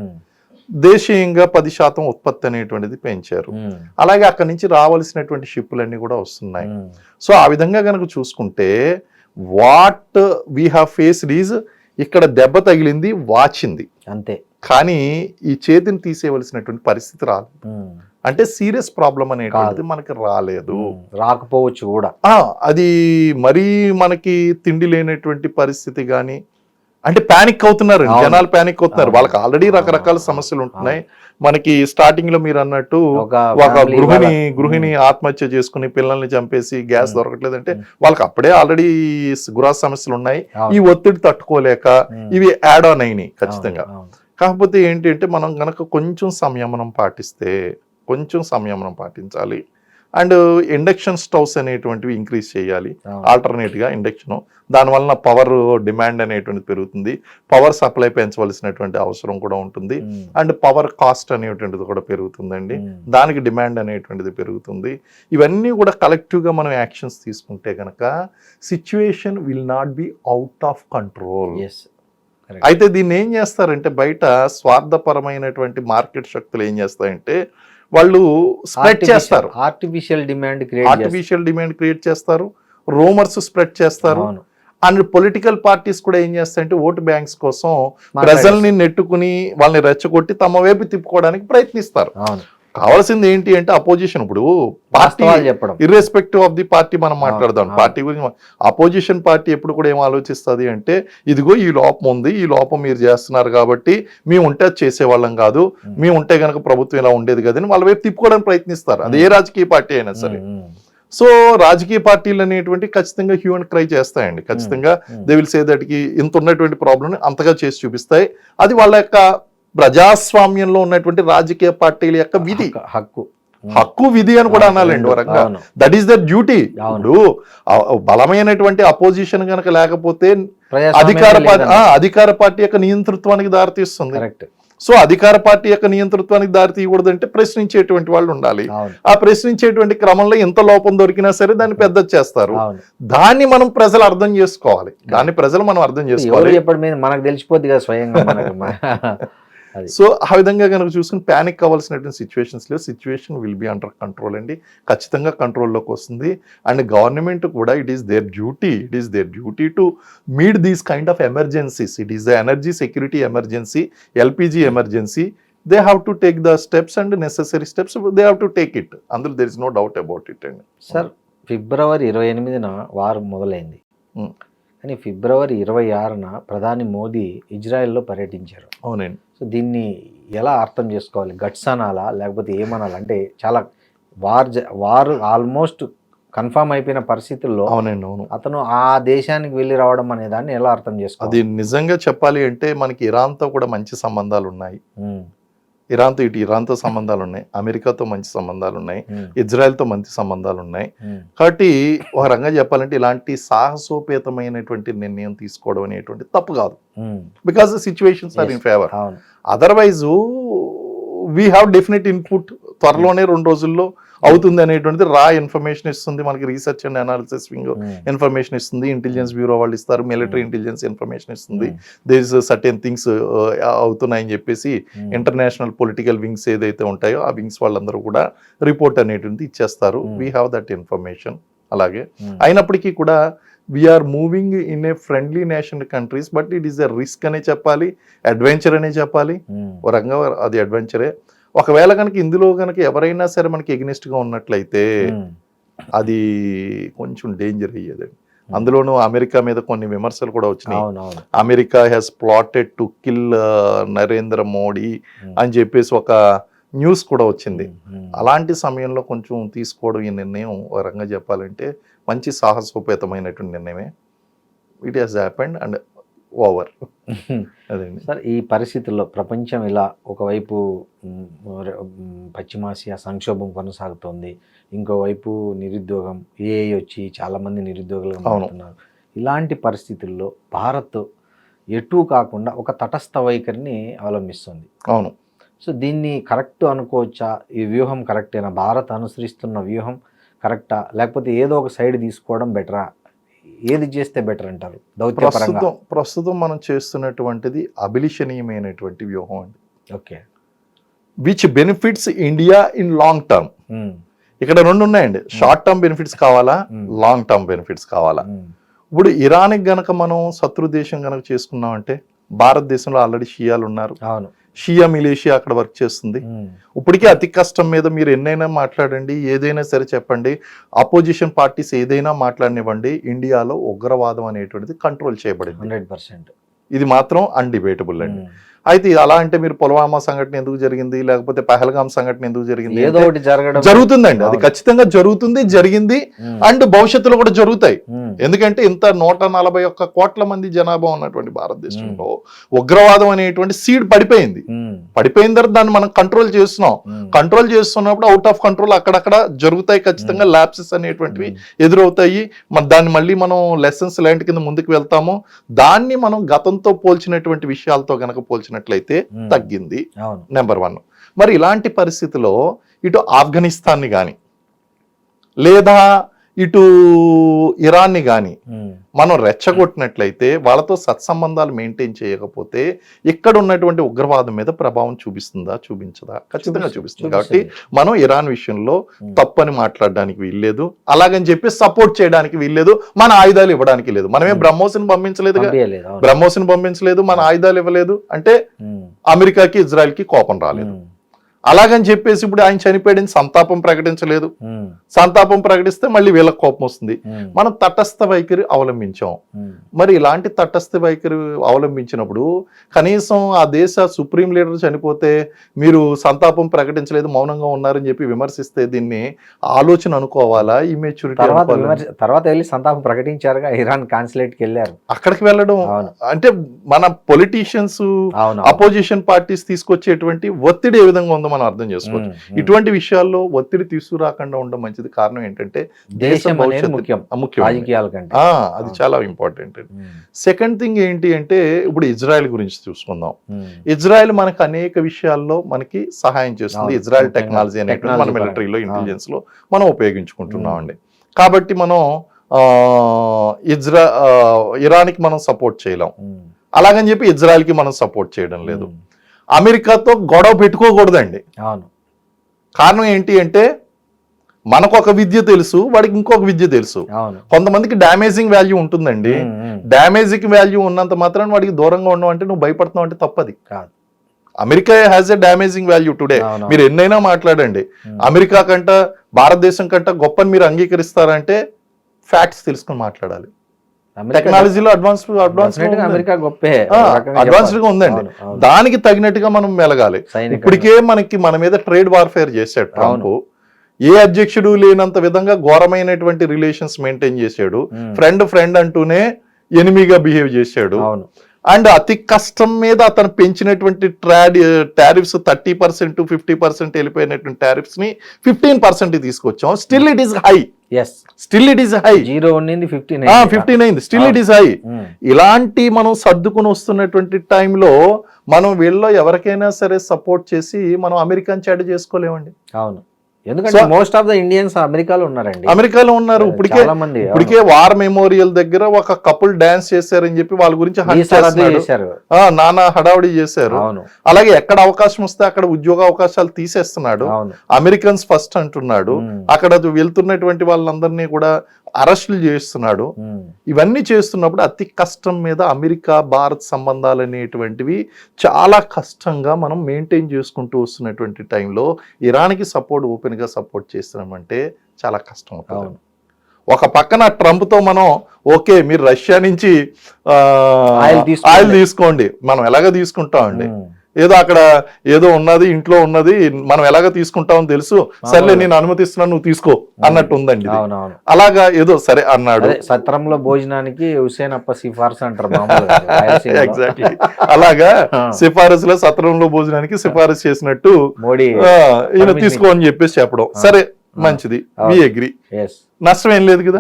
దేశీయంగా 10% ఉత్పత్తి అనేటువంటిది పెంచారు. అలాగే అక్కడి నుంచి రావాల్సినటువంటి షిప్పులన్నీ కూడా వస్తున్నాయి. సో ఆ విధంగా కనుక చూసుకుంటే what we have faced is ఇక్కడ దెబ్బ తగిలింది, వాచింది అంతే, కానీ ఈ చేతిని తీసేయవలసినటువంటి పరిస్థితి రాలేదు. అంటే సీరియస్ ప్రాబ్లం అనేటువంటిది మనకి రాకపోవచ్చు కూడా. అది మరీ మనకి తిండి లేనటువంటి పరిస్థితి కానీ, అంటే ప్యానిక్ అవుతున్నారు జనాలు, ప్యానిక్ అవుతున్నారు. వాళ్ళకి ఆల్రెడీ రకరకాల సమస్యలు ఉంటున్నాయి. మనకి స్టార్టింగ్ లో మీరు అన్నట్టు ఒక గృహిణి ఆత్మహత్య చేసుకుని పిల్లల్ని చంపేసి గ్యాస్ దొరకట్లేదంటే వాళ్ళకి అప్పుడే ఆల్రెడీ గురాస్ సమస్యలు ఉన్నాయి. ఈ ఒత్తిడి తట్టుకోలేక ఇవి యాడ్ ఆన్ అయినాయి ఖచ్చితంగా. కాకపోతే ఏంటి అంటే మనం గనక కొంచెం సంయమనం పాటించాలి. అండ్ ఇండక్షన్ స్టవ్స్ అనేటువంటివి ఇంక్రీజ్ చేయాలి, ఆల్టర్నేట్గా ఇండక్షన్. దానివల్ల పవర్ డిమాండ్ అనేటువంటిది పెరుగుతుంది, పవర్ సప్లై పెంచవలసినటువంటి అవసరం కూడా ఉంటుంది. అండ్ పవర్ కాస్ట్ అనేటువంటిది కూడా పెరుగుతుందండి, దానికి డిమాండ్ అనేటువంటిది పెరుగుతుంది. ఇవన్నీ కూడా కలెక్టివ్గా మనం యాక్షన్స్ తీసుకుంటే కనుక situation will not be out of control. అయితే దీన్ని ఏం చేస్తారంటే బయట స్వార్థపరమైనటువంటి మార్కెట్ శక్తులు ఏం చేస్తాయంటే వాళ్ళు స్ప్రెడ్ చేస్తారు, ఆర్టిఫిషియల్ డిమాండ్ క్రియేట్ చేస్తారు, రూమర్స్ స్ప్రెడ్ చేస్తారు. అండ్ పొలిటికల్ పార్టీస్ కూడా ఏం చేస్తాయంటే ఓటు బ్యాంక్స్ కోసం ప్రజల్ని నెట్టుకుని వాళ్ళని రెచ్చగొట్టి తమ వైపు తిప్పుకోవడానికి ప్రయత్నిస్తారు. కావాల్సింది ఏంటి అంటే అపోజిషన్. ఇప్పుడు party irrespective of the party మనం మాట్లాడదాం. పార్టీ గురించి అపోజిషన్ పార్టీ ఎప్పుడు కూడా ఏం ఆలోచిస్తుంది అంటే ఇదిగో ఈ లోపం ఉంది, ఈ లోపం మీరు చేస్తున్నారు కాబట్టి మేము ఉంటే చేసేవాళ్ళం కాదు, మేము ఉంటే కనుక ప్రభుత్వం ఇలా ఉండేది కదని వాళ్ళ వైపు తిప్పుకోవడానికి ప్రయత్నిస్తారు. అది ఏ రాజకీయ పార్టీ అయినా సరే. సో రాజకీయ పార్టీలు అనేటువంటి ఖచ్చితంగా హ్యూ అండ్ క్రై చేస్తాయండి. ఖచ్చితంగా దే విల్ సే దట్ కి ఇంత ఉన్నటువంటి ప్రాబ్లం అంతగా చేసి చూపిస్తాయి. అది వాళ్ళ యొక్క ప్రజాస్వామ్యంలో ఉన్నటువంటి రాజకీయ పార్టీల యొక్క విధి, హక్కు విధి అని కూడా అనాలండి వరంగా. That is their duty. ఇప్పుడు బలమైనటువంటి అపోజిషన్ కనుక లేకపోతే అధికార పార్టీ యొక్క నియంతృత్వానికి దారితీస్తుంది. సో అధికార పార్టీ యొక్క నియంతృత్వానికి దారి తీయకూడదంటే ప్రశ్నించేటువంటి వాళ్ళు ఉండాలి. ఆ ప్రశ్నించేటువంటి క్రమంలో ఎంత లోపం దొరికినా సరే దాన్ని పెద్ద చేస్తారు. దాన్ని మనం ప్రజలు అర్థం చేసుకోవాలి, మనం అర్థం చేసుకోవాలి. మనకు తెలిసిపోద్ది కదా స్వయంగా. సో ఆ విధంగా కనుక చూసుకుని ప్యానిక్ అవ్వాల్సినటువంటి సిచ్యువేషన్స్ లేవు. Situation will be under control అండి, ఖచ్చితంగా కంట్రోల్లోకి వస్తుంది. అండ్ గవర్నమెంట్ కూడా it is their duty to meet these kind of emergencies. It is the energy security emergency, LPG emergency. They have to take the steps and necessary steps, they have to take it. అందులో there is no doubt about it అండి. Sir, February 28న వారం మొదలైంది, కానీ February 26న ప్రధాని మోదీ ఇజ్రాయెల్లో పర్యటించారు. అవునండి. So దీన్ని ఎలా అర్థం చేసుకోవాలి? గట్స్ అనాలా లేకపోతే ఏమనాలి? అంటే చాలా వారు ఆల్మోస్ట్ కన్ఫర్మ్ అయిపోయిన పరిస్థితుల్లో అతను ఆ దేశానికి వెళ్ళి రావడం అనే దాన్ని ఎలా అర్థం చేసుకోవాలి? అది నిజంగా చెప్పాలి అంటే మనకి ఇరాన్తో కూడా మంచి సంబంధాలు ఉన్నాయి. ఇరాన్తో సంబంధాలు ఉన్నాయి, అమెరికాతో మంచి సంబంధాలు ఉన్నాయి, ఇజ్రాయెల్తో మంచి సంబంధాలు ఉన్నాయి. కాబట్టి ఒక రంగా చెప్పాలంటే ఇలాంటి సాహసోపేతమైనటువంటి నిర్ణయం తీసుకోవడం అనేటువంటి తప్పు కాదు, because the situations are in favour. Otherwise we have definite input. త్వరలోనే 2 రోజుల్లో అవుతుంది అనేటువంటిది రా ఇన్ఫర్మేషన్ ఇస్తుంది మనకి, research and analysis wing information ఇస్తుంది, ఇంటెలిజెన్స్ బ్యూరో వాళ్ళు ఇస్తారు, మిలిటరీ ఇంటెలిజెన్స్ ఇన్ఫర్మేషన్ ఇస్తుంది. దేర్ ఇస్ సర్టెన్ థింగ్స్ అవుతున్నాయని చెప్పేసి ఇంటర్నేషనల్ పొలిటికల్ వింగ్స్ ఏదైతే ఉంటాయో ఆ వింగ్స్ వాళ్ళందరూ కూడా రిపోర్ట్ అనేటువంటిది ఇచ్చేస్తారు. We have that information. అలాగే అయినప్పటికీ కూడా we are moving in a friendly nation countries, but it is a risk అనే చెప్పాలి, అడ్వెంచర్ అనే చెప్పాలి. ఓ రకంగా అది అడ్వెంచరే. ఒకవేళ కనుక ఇందులో కనుక ఎవరైనా సరే మనకి ఎగ్నెస్ట్గా ఉన్నట్లయితే అది కొంచెం డేంజర్ అయ్యేదండి. అందులోనూ అమెరికా మీద కొన్ని విమర్శలు కూడా వచ్చినాయి. America has plotted to kill Narendra Modi అని చెప్పేసి ఒక న్యూస్ కూడా వచ్చింది. అలాంటి సమయంలో కొంచెం తీసుకోవడం ఈ నిర్ణయం ఒక రకంగా చెప్పాలంటే మంచి సాహసోపేతమైనటువంటి నిర్ణయమే. It has happened and over. అదండి సార్, ఈ పరిస్థితుల్లో ప్రపంచం ఇలా ఒకవైపు పశ్చిమాసియా సంక్షోభం కొనసాగుతోంది, ఇంకోవైపు నిరుద్యోగం, ఏఐ వచ్చి చాలామంది నిరుద్యోగులుగా మారుతున్నారు. ఇలాంటి పరిస్థితుల్లో భారత్ ఎటూ కాకుండా ఒక తటస్థ వైఖరిని అవలంబిస్తుంది. అవును. సో దీన్ని కరెక్ట్ అనుకోవచ్చా? ఈ వ్యూహం కరెక్టేనా? భారత్ అనుసరిస్తున్న వ్యూహం కరెక్టా, లేకపోతే ఏదో ఒక సైడ్ తీసుకోవడం బెటరా? ఏది చేస్తే బెటర్ అంటారు దౌత్యపరంగా? ప్రస్తుతం మనం చేస్తున్నటువంటిది అభిలషణీయమైనటువంటి వ్యూహం అండి. Okay. Which benefits India in long term. ఇక్కడ రెండు ఉన్నాయండి, షార్ట్ టర్మ్ బెనిఫిట్స్ కావాలా, లాంగ్ టర్మ్ బెనిఫిట్స్ కావాలా. ఇప్పుడు ఇరాన్కి గనక మనం శత్రు దేశం గనక చేసుకున్నామంటే, భారతదేశంలో ఆల్రెడీ షియాలు ఉన్నారు. అవును. షియా మిలేషియా అక్కడ వర్క్ చేస్తుంది. ఇప్పటికే అతి కష్టం మీద మీరు ఎన్నైనా మాట్లాడండి, ఏదైనా సరే చెప్పండి, అపోజిషన్ పార్టీస్ ఏదైనా మాట్లాడనివ్వండి, ఇండియాలో ఉగ్రవాదం అనేటువంటిది కంట్రోల్ చేయబడింది 100%. ఇది మాత్రం అన్డిబేటబుల్ అండి. అయితే అలా అంటే మీరు పుల్వామా సంఘటన ఎందుకు జరిగింది, లేకపోతే పహల్గామ్ సంఘటన ఎందుకు జరిగింది, ఏదో ఒకటి జరుగుతుందండి. అది ఖచ్చితంగా జరుగుతుంది, జరిగింది, అండ్ భవిష్యత్తులో కూడా జరుగుతాయి. ఎందుకంటే ఇంత 141 కోట్ల మంది జనాభా ఉన్నటువంటి భారతదేశంలో ఉగ్రవాదం అనేటువంటి సీడ్ పడిపోయింది. పడిపోయిన తర్వాత దాన్ని మనం కంట్రోల్ చేస్తున్నాం. కంట్రోల్ చేస్తున్నప్పుడు అవుట్ ఆఫ్ కంట్రోల్ అక్కడక్కడ జరుగుతాయి, ఖచ్చితంగా ల్యాప్సెస్ అనేటువంటివి ఎదురవుతాయి. దాన్ని మళ్ళీ మనం లెసన్స్ లాంటి కింద ముందుకు వెళ్తాము. దాన్ని మనం గతంతో పోల్చినటువంటి విషయాలతో గనక పోల్చినట్లయితే తగ్గింది, నెంబర్ 1. మరి ఇలాంటి పరిస్థితిలో ఇటు ఆఫ్ఘనిస్తాన్ని కానీ లేదా ఇటు ఇరాన్ని కానీ మనం రెచ్చగొట్టినట్లయితే, వాళ్ళతో సత్సంబంధాలు మెయింటైన్ చేయకపోతే ఇక్కడ ఉన్నటువంటి ఉగ్రవాదం మీద ప్రభావం చూపిస్తుందా, చూపించదా? ఖచ్చితంగా చూపిస్తుంది. కాబట్టి మనం ఇరాన్ విషయంలో తప్పని మాట్లాడడానికి వీల్లేదు, అలాగని చెప్పి సపోర్ట్ చేయడానికి వీల్లేదు, మన ఆయుధాలు ఇవ్వడానికి లేదు. మనమే బ్రహ్మోస్ని పంపించలేదు, మన ఆయుధాలు ఇవ్వలేదు అంటే అమెరికాకి ఇజ్రాయెల్కి కోపం రాలేదు. అలాగని చెప్పేసి ఇప్పుడు ఆయన చనిపోయాడని సంతాపం ప్రకటించలేదు. సంతాపం ప్రకటిస్తే మళ్ళీ వీళ్ళకి కోపం వస్తుంది. మనం తటస్థ వైఖరి అవలంబించాం. మరి ఇలాంటి తటస్థ వైఖరి అవలంబించినప్పుడు కనీసం ఆ దేశ సుప్రీం లీడర్ చనిపోతే మీరు సంతాపం ప్రకటించలేదు, మౌనంగా ఉన్నారని చెప్పి విమర్శిస్తే దీన్ని ఆలోచన అనుకోవాలా, ఇమ్మెచ్యూరిటీ? తర్వాత వెళ్ళి సంతాపం ప్రకటించారుగా, ఇరాన్ కాన్సులేట్కి వెళ్ళారు. అక్కడికి వెళ్ళడం అంటే మన పొలిటీషియన్స్, అపోజిషన్ పార్టీస్ తీసుకొచ్చేటువంటి ఒత్తిడి ఏ విధంగా ఉందో మనం అర్థం చేసుకోవచ్చు. ఇటువంటి విషయాల్లో ఒత్తిడి తీసుకురాకుండా ఉండడం మంచిది. కారణం ఏంటంటే దేశం ముఖ్యం, అది చాలా ఇంపార్టెంట్. సెకండ్ థింగ్ ఏంటి అంటే, ఇప్పుడు ఇజ్రాయెల్ గురించి చూసుకుందాం. ఇజ్రాయెల్ మనకు అనేక విషయాల్లో మనకి సహాయం చేస్తుంది. ఇజ్రాయెల్ టెక్నాలజీ అనేది మన మిలిటరీలో, ఇంటెలిజెన్స్ లో మనం ఉపయోగించుకుంటున్నాం అండి. కాబట్టి మనం ఇరాన్కి మనం సపోర్ట్ చేయలేం, అలాగని చెప్పి ఇజ్రాయెల్కి మనం సపోర్ట్ చేయడం లేదు. అమెరికాతో గొడవ పెట్టుకోకూడదండి. కారణం ఏంటి అంటే, మనకు ఒక విద్య తెలుసు, వాడికి ఇంకొక విద్య తెలుసు. కొంతమందికి డ్యామేజింగ్ వాల్యూ ఉంటుందండి. డ్యామేజింగ్ వాల్యూ ఉన్నంత మాత్రం వాడికి దూరంగా ఉండడం అంటే నువ్వు భయపడుతున్నావు అంటే తప్పది కాదు. America has a damaging value today. మీరు ఎన్నైనా మాట్లాడండి, అమెరికా కంట భారతదేశం కంట గొప్పని మీరు అంగీకరిస్తారంటే ఫ్యాక్ట్స్ తెలుసుకొని మాట్లాడాలి. టెక్నాలజీలో అడ్వాన్స్డ్ గా ఉందండి. దానికి తగినట్టుగా మనం మెలగాలి. ఇప్పటికే మన మీద ట్రేడ్ వార్ఫేర్ చేశాడు ట్రంప్. ఏ అధ్యక్షుడు లేనంత విధంగా ఘోరమైనటువంటి రిలేషన్స్ మెయింటైన్ చేశాడు. ఫ్రెండ్ అంటూనే ఎనిమిగా బిహేవ్ చేశాడు. అండ్ అతి కష్టం మీద అతను పెంచినటువంటి టారిఫ్స్ 30% to 50% వెళ్ళిపోయినటువంటి టారిఫ్స్ ని 15% తీసుకొచ్చాం. Still it is high. Still it is high. 15 still it is high. ఇలాంటి మనం సర్దుకుని వస్తున్నటువంటి టైంలో మనం వీళ్ళలో ఎవరికైనా సరే సపోర్ట్ చేసి మనం అమెరికాని చాట్ చేసుకోలేమండి. అవును, ఎందుకంటే మోస్ట్ ఆఫ్ ద ఇండియన్స్ అమెరికాలో ఉన్నారండి. అమెరికాలో ఉన్నారు. ఇప్పటికే వార్ మెమోరియల్ దగ్గర ఒక కపుల్ డాన్స్ చేశారని చెప్పి వాళ్ళ గురించి నానా హడావుడి చేశారు. అలాగే ఎక్కడ అవకాశం వస్తే అక్కడ ఉద్యోగ అవకాశాలు తీసేస్తున్నాడు. అమెరికన్స్ ఫస్ట్ అంటున్నాడు. అక్కడ వెళ్తున్నటువంటి వాళ్ళందరినీ కూడా అరెస్టులు చేస్తున్నాడు. ఇవన్నీ చేస్తున్నప్పుడు అతి కష్టం మీద అమెరికా భారత్ సంబంధాలు అనేటువంటివి చాలా కష్టంగా మనం మెయింటైన్ చేసుకుంటూ వస్తున్నటువంటి టైంలో ఇరాన్కి ఓపెన్గా సపోర్ట్ చేస్తున్నామంటే చాలా కష్టం అవుతుంది. ఒక పక్కన ట్రంప్తో మనం ఓకే మీరు రష్యా నుంచి ఆయిల్ తీసుకోండి, మనం ఎలాగ తీసుకుంటామండి, ఏదో అక్కడ ఏదో ఉన్నది ఇంట్లో ఉన్నది మనం ఎలాగ తీసుకుంటామని తెలుసు, సర్లే నేను అనుమతిస్తున్నాను నువ్వు తీసుకో అన్నట్టు ఉందండి. అలాగా ఏదో సరే అన్నాడు. సత్రంలో భోజనానికి హుసేన్ అప్ప సిఫార్సు అంటారు. ఎగ్జాక్ట్లీ అలాగా సిఫారసులో సత్రంలో భోజనానికి సిఫారసు చేసినట్టు మోడీ ఈయన తీసుకో అని చెప్పేసి చెప్పడం, సరే మంచిది, వి అగ్రీ, నష్టం ఏం లేదు కదా.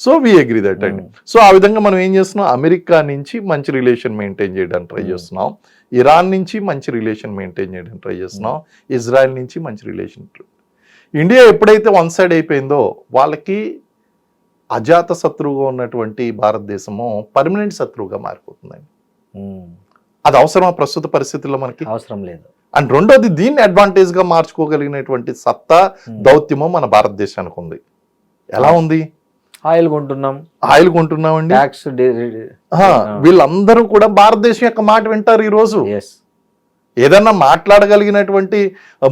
సో వి అగ్రీ దట్ అండి. సో ఆ విధంగా మనం ఏం చేస్తున్నాం, అమెరికా నుంచి మంచి రిలేషన్ మెయింటైన్ చేయడానికి ట్రై చేస్తున్నాం, ఇరాన్ నుంచి మంచి రిలేషన్ మెయింటైన్ చేయడానికి ట్రై చేస్తున్నాం, ఇజ్రాయెల్ నుంచి మంచి రిలేషన్. ఇండియా ఎప్పుడైతే వన్ సైడ్ అయిపోయిందో వాళ్ళకి అజాత శత్రువుగా ఉన్నటువంటి భారతదేశము పర్మనెంట్ శత్రువుగా మారిపోతుందండి. అది అవసరమా ప్రస్తుత పరిస్థితుల్లో? మనకి అవసరం లేదు. అండ్ రెండోది, దీన్ని అడ్వాంటేజ్ గా మార్చుకోగలిగినటువంటి సత్తా దౌత్యము మన భారతదేశానికి ఉంది. ఎలా ఉంది? ఆయిల్ కొంటున్నామండి. వీళ్ళందరూ కూడా భారతదేశం యొక్క మాట వింటారు. ఈ రోజు ఏదన్నా మాట్లాడగలిగినటువంటి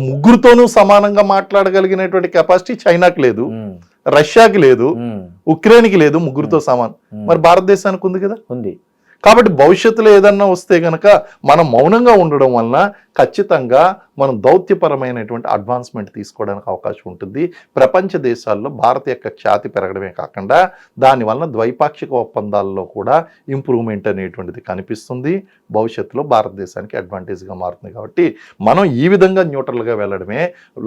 ముగ్గురుతోనూ సమానంగా మాట్లాడగలిగినటువంటి కెపాసిటీ చైనాకి లేదు, రష్యాకి లేదు, ఉక్రెయిన్కి లేదు, ముగ్గురుతో సమానం. మరి భారతదేశానికి ఉంది కదా, ఉంది. కాబట్టి భవిష్యత్తులో ఏదన్నా వస్తే గనక మనం మౌనంగా ఉండడం వలన ఖచ్చితంగా మనం దౌత్యపరమైనటువంటి అడ్వాన్స్మెంట్ తీసుకోవడానికి అవకాశం ఉంటుంది. ప్రపంచ దేశాల్లో భారత్ యొక్క ఖ్యాతి పెరగడమే కాకుండా దానివలన ద్వైపాక్షిక ఒప్పందాల్లో కూడా ఇంప్రూవ్మెంట్ అనేటువంటిది కనిపిస్తుంది. భవిష్యత్తులో భారతదేశానికి అడ్వాంటేజ్గా మారుతుంది. కాబట్టి మనం ఈ విధంగా న్యూట్రల్గా వెళ్ళడమే,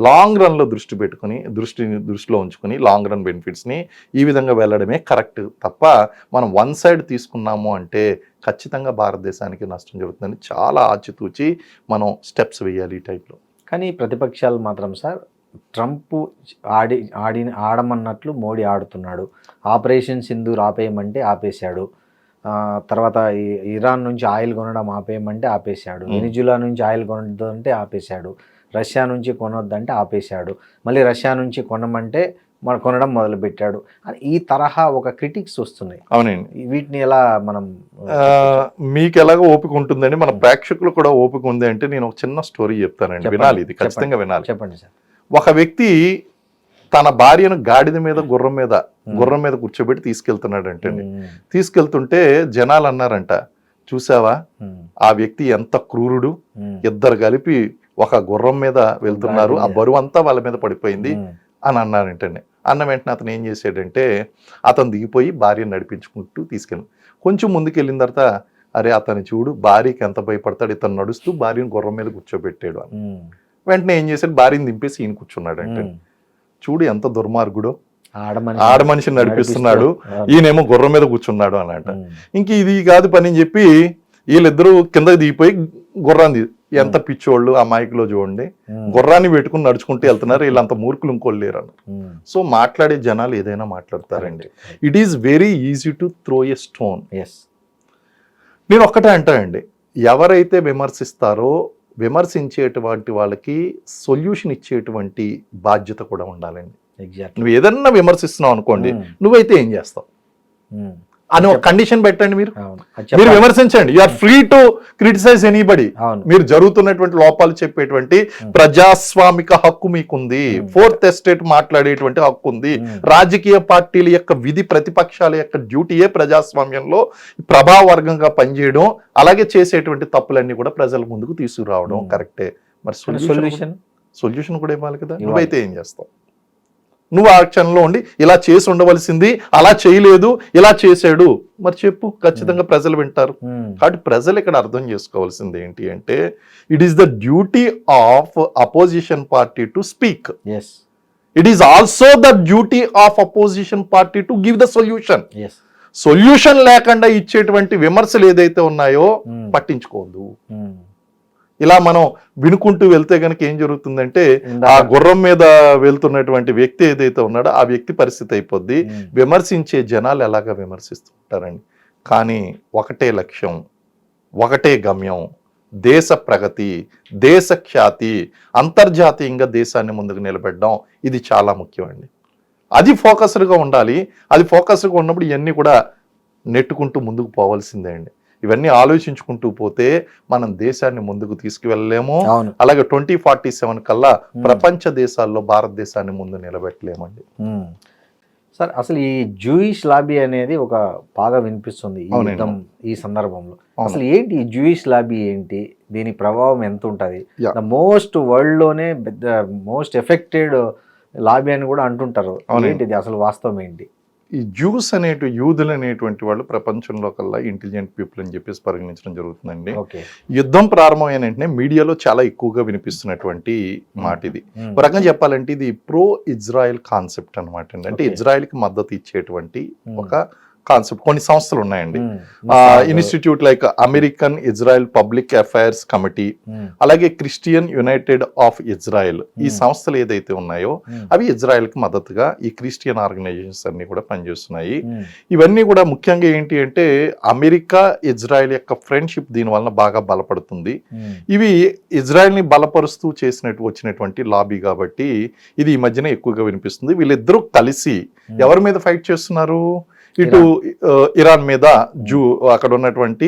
లాంగ్ రన్లో దృష్టిలో ఉంచుకుని లాంగ్ రన్ బెనిఫిట్స్ని ఈ విధంగా వెళ్ళడమే కరెక్ట్ తప్ప మనం వన్ సైడ్ తీసుకున్నాము అంటే ఖచ్చితంగా భారతదేశానికి నష్టం జరుగుతుందని చాలా ఆచితూచి మనం స్టెప్స్ వేయాలి ఈ టైంలో. కానీ ప్రతిపక్షాలు మాత్రం సార్ ట్రంప్ ఆడమన్నట్లు మోడీ ఆడుతున్నాడు. ఆపరేషన్ సింధూర్ ఆపేయమంటే ఆపేశాడు, తర్వాత ఇరాన్ నుంచి ఆయిల్ కొనడం ఆపేయమంటే ఆపేశాడు, వెనిజులా నుంచి ఆయిల్ కొనొద్దంటే ఆపేశాడు, రష్యా నుంచి కొనొద్దంటే ఆపేశాడు, మళ్ళీ రష్యా నుంచి కొనమంటే కొనడం మొదలుపెట్టాడు అని ఈ తరహా ఒక క్రిటిక్స్ వస్తున్నాయి. అవునండి. వీటిని ఎలా మనం, మీకు ఎలాగో ఓపిక ఉంటుందండి, మన ప్రేక్షకులు కూడా ఓపిక ఉంది అంటే నేను ఒక చిన్న స్టోరీ చెప్తానండి, వినాలి, ఇది ఖచ్చితంగా వినాలి. చెప్పండి సార్. ఒక వ్యక్తి తన భార్యను గాడిద మీద గుర్రం మీద కూర్చోబెట్టి తీసుకెళ్తున్నాడు అంటండి. తీసుకెళ్తుంటే జనాలు అన్నారంట, చూసావా ఆ వ్యక్తి ఎంత క్రూరుడు, ఇద్దరు కలిపి ఒక గుర్రం మీద వెళ్తున్నారు, ఆ బరువు అంతా వాళ్ళ మీద పడిపోయింది అని అన్నారంటండి. అన్న వెంటనే అతను ఏం చేశాడంటే అతను దిగిపోయి భార్యను నడిపించుకుంటూ తీసుకెళ్ళి కొంచెం ముందుకు వెళ్ళిన తర్వాత, అరే అతను చూడు భార్యకి ఎంత భయపడతాడు, ఇతను నడుస్తూ భార్యను గుర్రం మీద కూర్చోబెట్టాడు అని. వెంటనే ఏం చేశాడు, భార్యని దింపేసి ఈయన కూర్చున్నాడు అంటే, చూడు ఎంత దుర్మార్గుడో, ఆడమనిషిని నడిపిస్తున్నాడు, ఈయనేమో గుర్రం మీద కూర్చున్నాడు అని అంట. ఇంక ఇది కాదు పని అని చెప్పి వీళ్ళిద్దరూ కిందకి దిగిపోయి గుర్రాన్ని, ఎంత పిచ్చోళ్ళు అమాయకులో చూడండి, గుర్రాన్ని పెట్టుకుని నడుచుకుంటూ వెళ్తున్నారు, వీళ్ళంత మూర్ఖులు ఇంకోళ్ళు లేరు అన్న. సో మాట్లాడే జనాలు ఏదైనా మాట్లాడతారండి. It is very easy to throw a stone. నేను ఒక్కటే అంటానండి, ఎవరైతే విమర్శిస్తారో విమర్శించేటువంటి వాళ్ళకి సొల్యూషన్ ఇచ్చేటువంటి బాధ్యత కూడా ఉండాలండి. నువ్వు ఏదన్నా విమర్శిస్తున్నావు అనుకోండి, నువ్వైతే ఏం చేస్తావు అని ఒక కండిషన్ పెట్టండి. మీరు విమర్శించండి, you are free to criticise anybody. మీరు జరుగుతున్నటువంటి లోపాలు చెప్పేటువంటి ప్రజాస్వామిక హక్కు మీకుంది, ఫోర్త్ ఎస్టేట్ మాట్లాడేటువంటి హక్కు ఉంది. రాజకీయ పార్టీల యొక్క విధి, ప్రతిపక్షాల యొక్క డ్యూటీయే ప్రజాస్వామ్యంలో ప్రభావవర్గంగా పనిచేయడం, అలాగే చేసేటువంటి తప్పులన్నీ కూడా ప్రజల ముందుకు తీసుకురావడం కరెక్టే. మరి సొల్యూషన్ కూడా ఇవ్వాలి కదా. నువ్వైతే ఏం చేస్తావు? నువ్వు ఆ క్షణంలో ఉండి ఇలా చేసి ఉండవలసింది, అలా చేయలేదు, ఇలా చేశాడు, మరి చెప్పు, ఖచ్చితంగా ప్రజలు వింటారు. కాబట్టి ప్రజలు ఇక్కడ అర్థం చేసుకోవాల్సింది ఏంటి అంటే, it is the duty of opposition party to speak. It is also the duty of opposition party to give the solution. Solution లేకుండా ఇచ్చేటువంటి విమర్శలు ఏదైతే ఉన్నాయో పట్టించుకోవద్దు. ఇలా మనం వినుకుంటూ వెళ్తే కనుక ఏం జరుగుతుందంటే, ఆ గుర్రం మీద వెళ్తున్నటువంటి వ్యక్తి ఏదైతే ఉన్నాడో ఆ వ్యక్తి పరిస్థితి అయిపోద్ది. విమర్శించే జనాలు ఎలాగా విమర్శిస్తుంటారండి. కానీ ఒకటే లక్ష్యం, ఒకటే గమ్యం, దేశ ప్రగతి, దేశ ఖ్యాతి, అంతర్జాతీయంగా దేశాన్ని ముందుకు నిలబెట్టడం, ఇది చాలా ముఖ్యం అండి. అది ఫోకస్డ్గా ఉండాలి. అది ఫోకస్డ్గా ఉన్నప్పుడు ఇవన్నీ కూడా నెట్టుకుంటూ ముందుకు పోవాల్సిందే అండి. ఇవన్నీ ఆలోచించుకుంటూ పోతే మనం దేశాన్ని ముందుకు తీసుకువెళ్ళలేము. అవును. అలాగే 2047 కల్లా ప్రపంచ దేశాల్లో భారతదేశాన్ని ముందు నిలబెట్టలేమండి. సార్, అసలు ఈ జూయిష్ లాబీ అనేది ఒక బాగా వినిపిస్తుంది ఈ అవునండి. యుద్ధం ఈ సందర్భంలో. అవును. అసలు ఏంటి ఈ జూయిష్ లాబీ ఏంటి, దీని ప్రభావం ఎంత ఉంటుంది? Yeah. ద మోస్ట్ వరల్డ్ లోనే మోస్ట్ ఎఫెక్టెడ్ లాబీ అని కూడా అంటుంటారు. అవునండి. ఏంటిది అసలు వాస్తవం ఏంటి? ఈ జ్యూస్ యూదులు అనేటువంటి వాళ్ళు ప్రపంచంలో కల్లా ఇంటెలిజెంట్ పీపుల్ అని చెప్పేసి పరిగణించడం జరుగుతుందండి. ఓకే. యుద్ధం ప్రారంభమైన వెంటనే మీడియాలో చాలా ఎక్కువగా వినిపిస్తున్నటువంటి మాట ఇది. ఒక రకంగా చెప్పాలంటే ఇది ప్రో ఇజ్రాయెల్ కాన్సెప్ట్ అనమాట అండి. అంటే Okay. ఇజ్రాయెల్కి మద్దతు ఇచ్చేటువంటి ఒక కాన్సెప్ట్. కొన్ని సంస్థలు ఉన్నాయండి. Mossad. Institute like American Israel public affairs committee, అలాగే క్రిస్టియన్ యునైటెడ్ ఆఫ్ ఇజ్రాయెల్, ఈ సంస్థలు ఏదైతే ఉన్నాయో అవి ఇజ్రాయెల్కి మద్దతుగా ఈ క్రిస్టియన్ ఆర్గనైజేషన్స్ అన్ని కూడా పనిచేస్తున్నాయి. ఇవన్నీ కూడా ముఖ్యంగా ఏంటి అంటే అమెరికా ఇజ్రాయెల్ యొక్క ఫ్రెండ్షిప్ దీని వలన బాగా బలపడుతుంది. ఇవి ఇజ్రాయెల్ని బలపరుస్తూ వచ్చినటువంటి లాబీ కాబట్టి ఇది ఈ మధ్యన ఎక్కువగా వినిపిస్తుంది. వీళ్ళిద్దరూ కలిసి ఎవరి మీద ఫైట్ చేస్తున్నారు? ఇటు ఇరాన్ మీద, అక్కడ ఉన్నటువంటి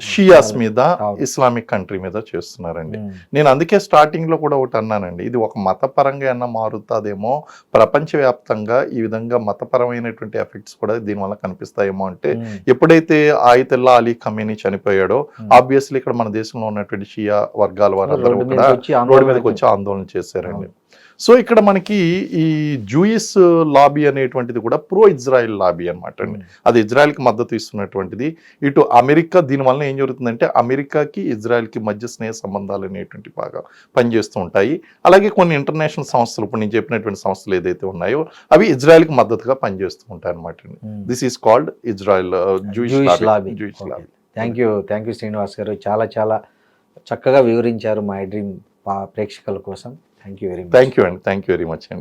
షియాస్ మీద, ఇస్లామిక్ కంట్రీ మీద చేస్తున్నారండి. నేను అందుకే స్టార్టింగ్ లో కూడా ఒకటి అన్నానండి, ఇది ఒక మతపరంగా ఏమన్నా మారుతుందేమో, ప్రపంచవ్యాప్తంగా ఈ విధంగా మతపరమైనటువంటి ఎఫెక్ట్స్ కూడా దీనివల్ల కనిపిస్తాయేమో. అంటే ఎప్పుడైతే ఆయతుల్లా అలీ ఖమేనీ చనిపోయాడో ఆబ్వియస్లీ ఇక్కడ మన దేశంలో ఉన్నటువంటి షియా వర్గాల వారందరూ కూడా రోడ్డు మీదకి వచ్చి ఆందోళన చేశారండి. సో ఇక్కడ మనకి ఈ జూయిస్ లాబీ అనేటువంటిది కూడా ప్రో ఇజ్రాయెల్ లాబీ అనమాట అండి. అది ఇజ్రాయెల్కి మద్దతు ఇస్తున్నటువంటిది. ఇటు అమెరికా దీనివల్ల ఏం జరుగుతుందంటే అమెరికాకి ఇజ్రాయెల్కి మధ్య స్నేహ సంబంధాలు అనేటువంటి బాగా పనిచేస్తూ ఉంటాయి. అలాగే కొన్ని ఇంటర్నేషనల్ సంస్థలు, ఇప్పుడు నేను చెప్పినటువంటి సంస్థలు ఏదైతే ఉన్నాయో అవి ఇజ్రాయెల్కి మద్దతుగా పనిచేస్తూ ఉంటాయి అనమాట అండి. This is called Israel Jewish lobby. Thank you Srinivas గారు, చాలా చాలా చక్కగా వివరించారు మా డ్రీమ్ ప్రేక్షకుల కోసం. Thank you very much. Thank you very much అండి.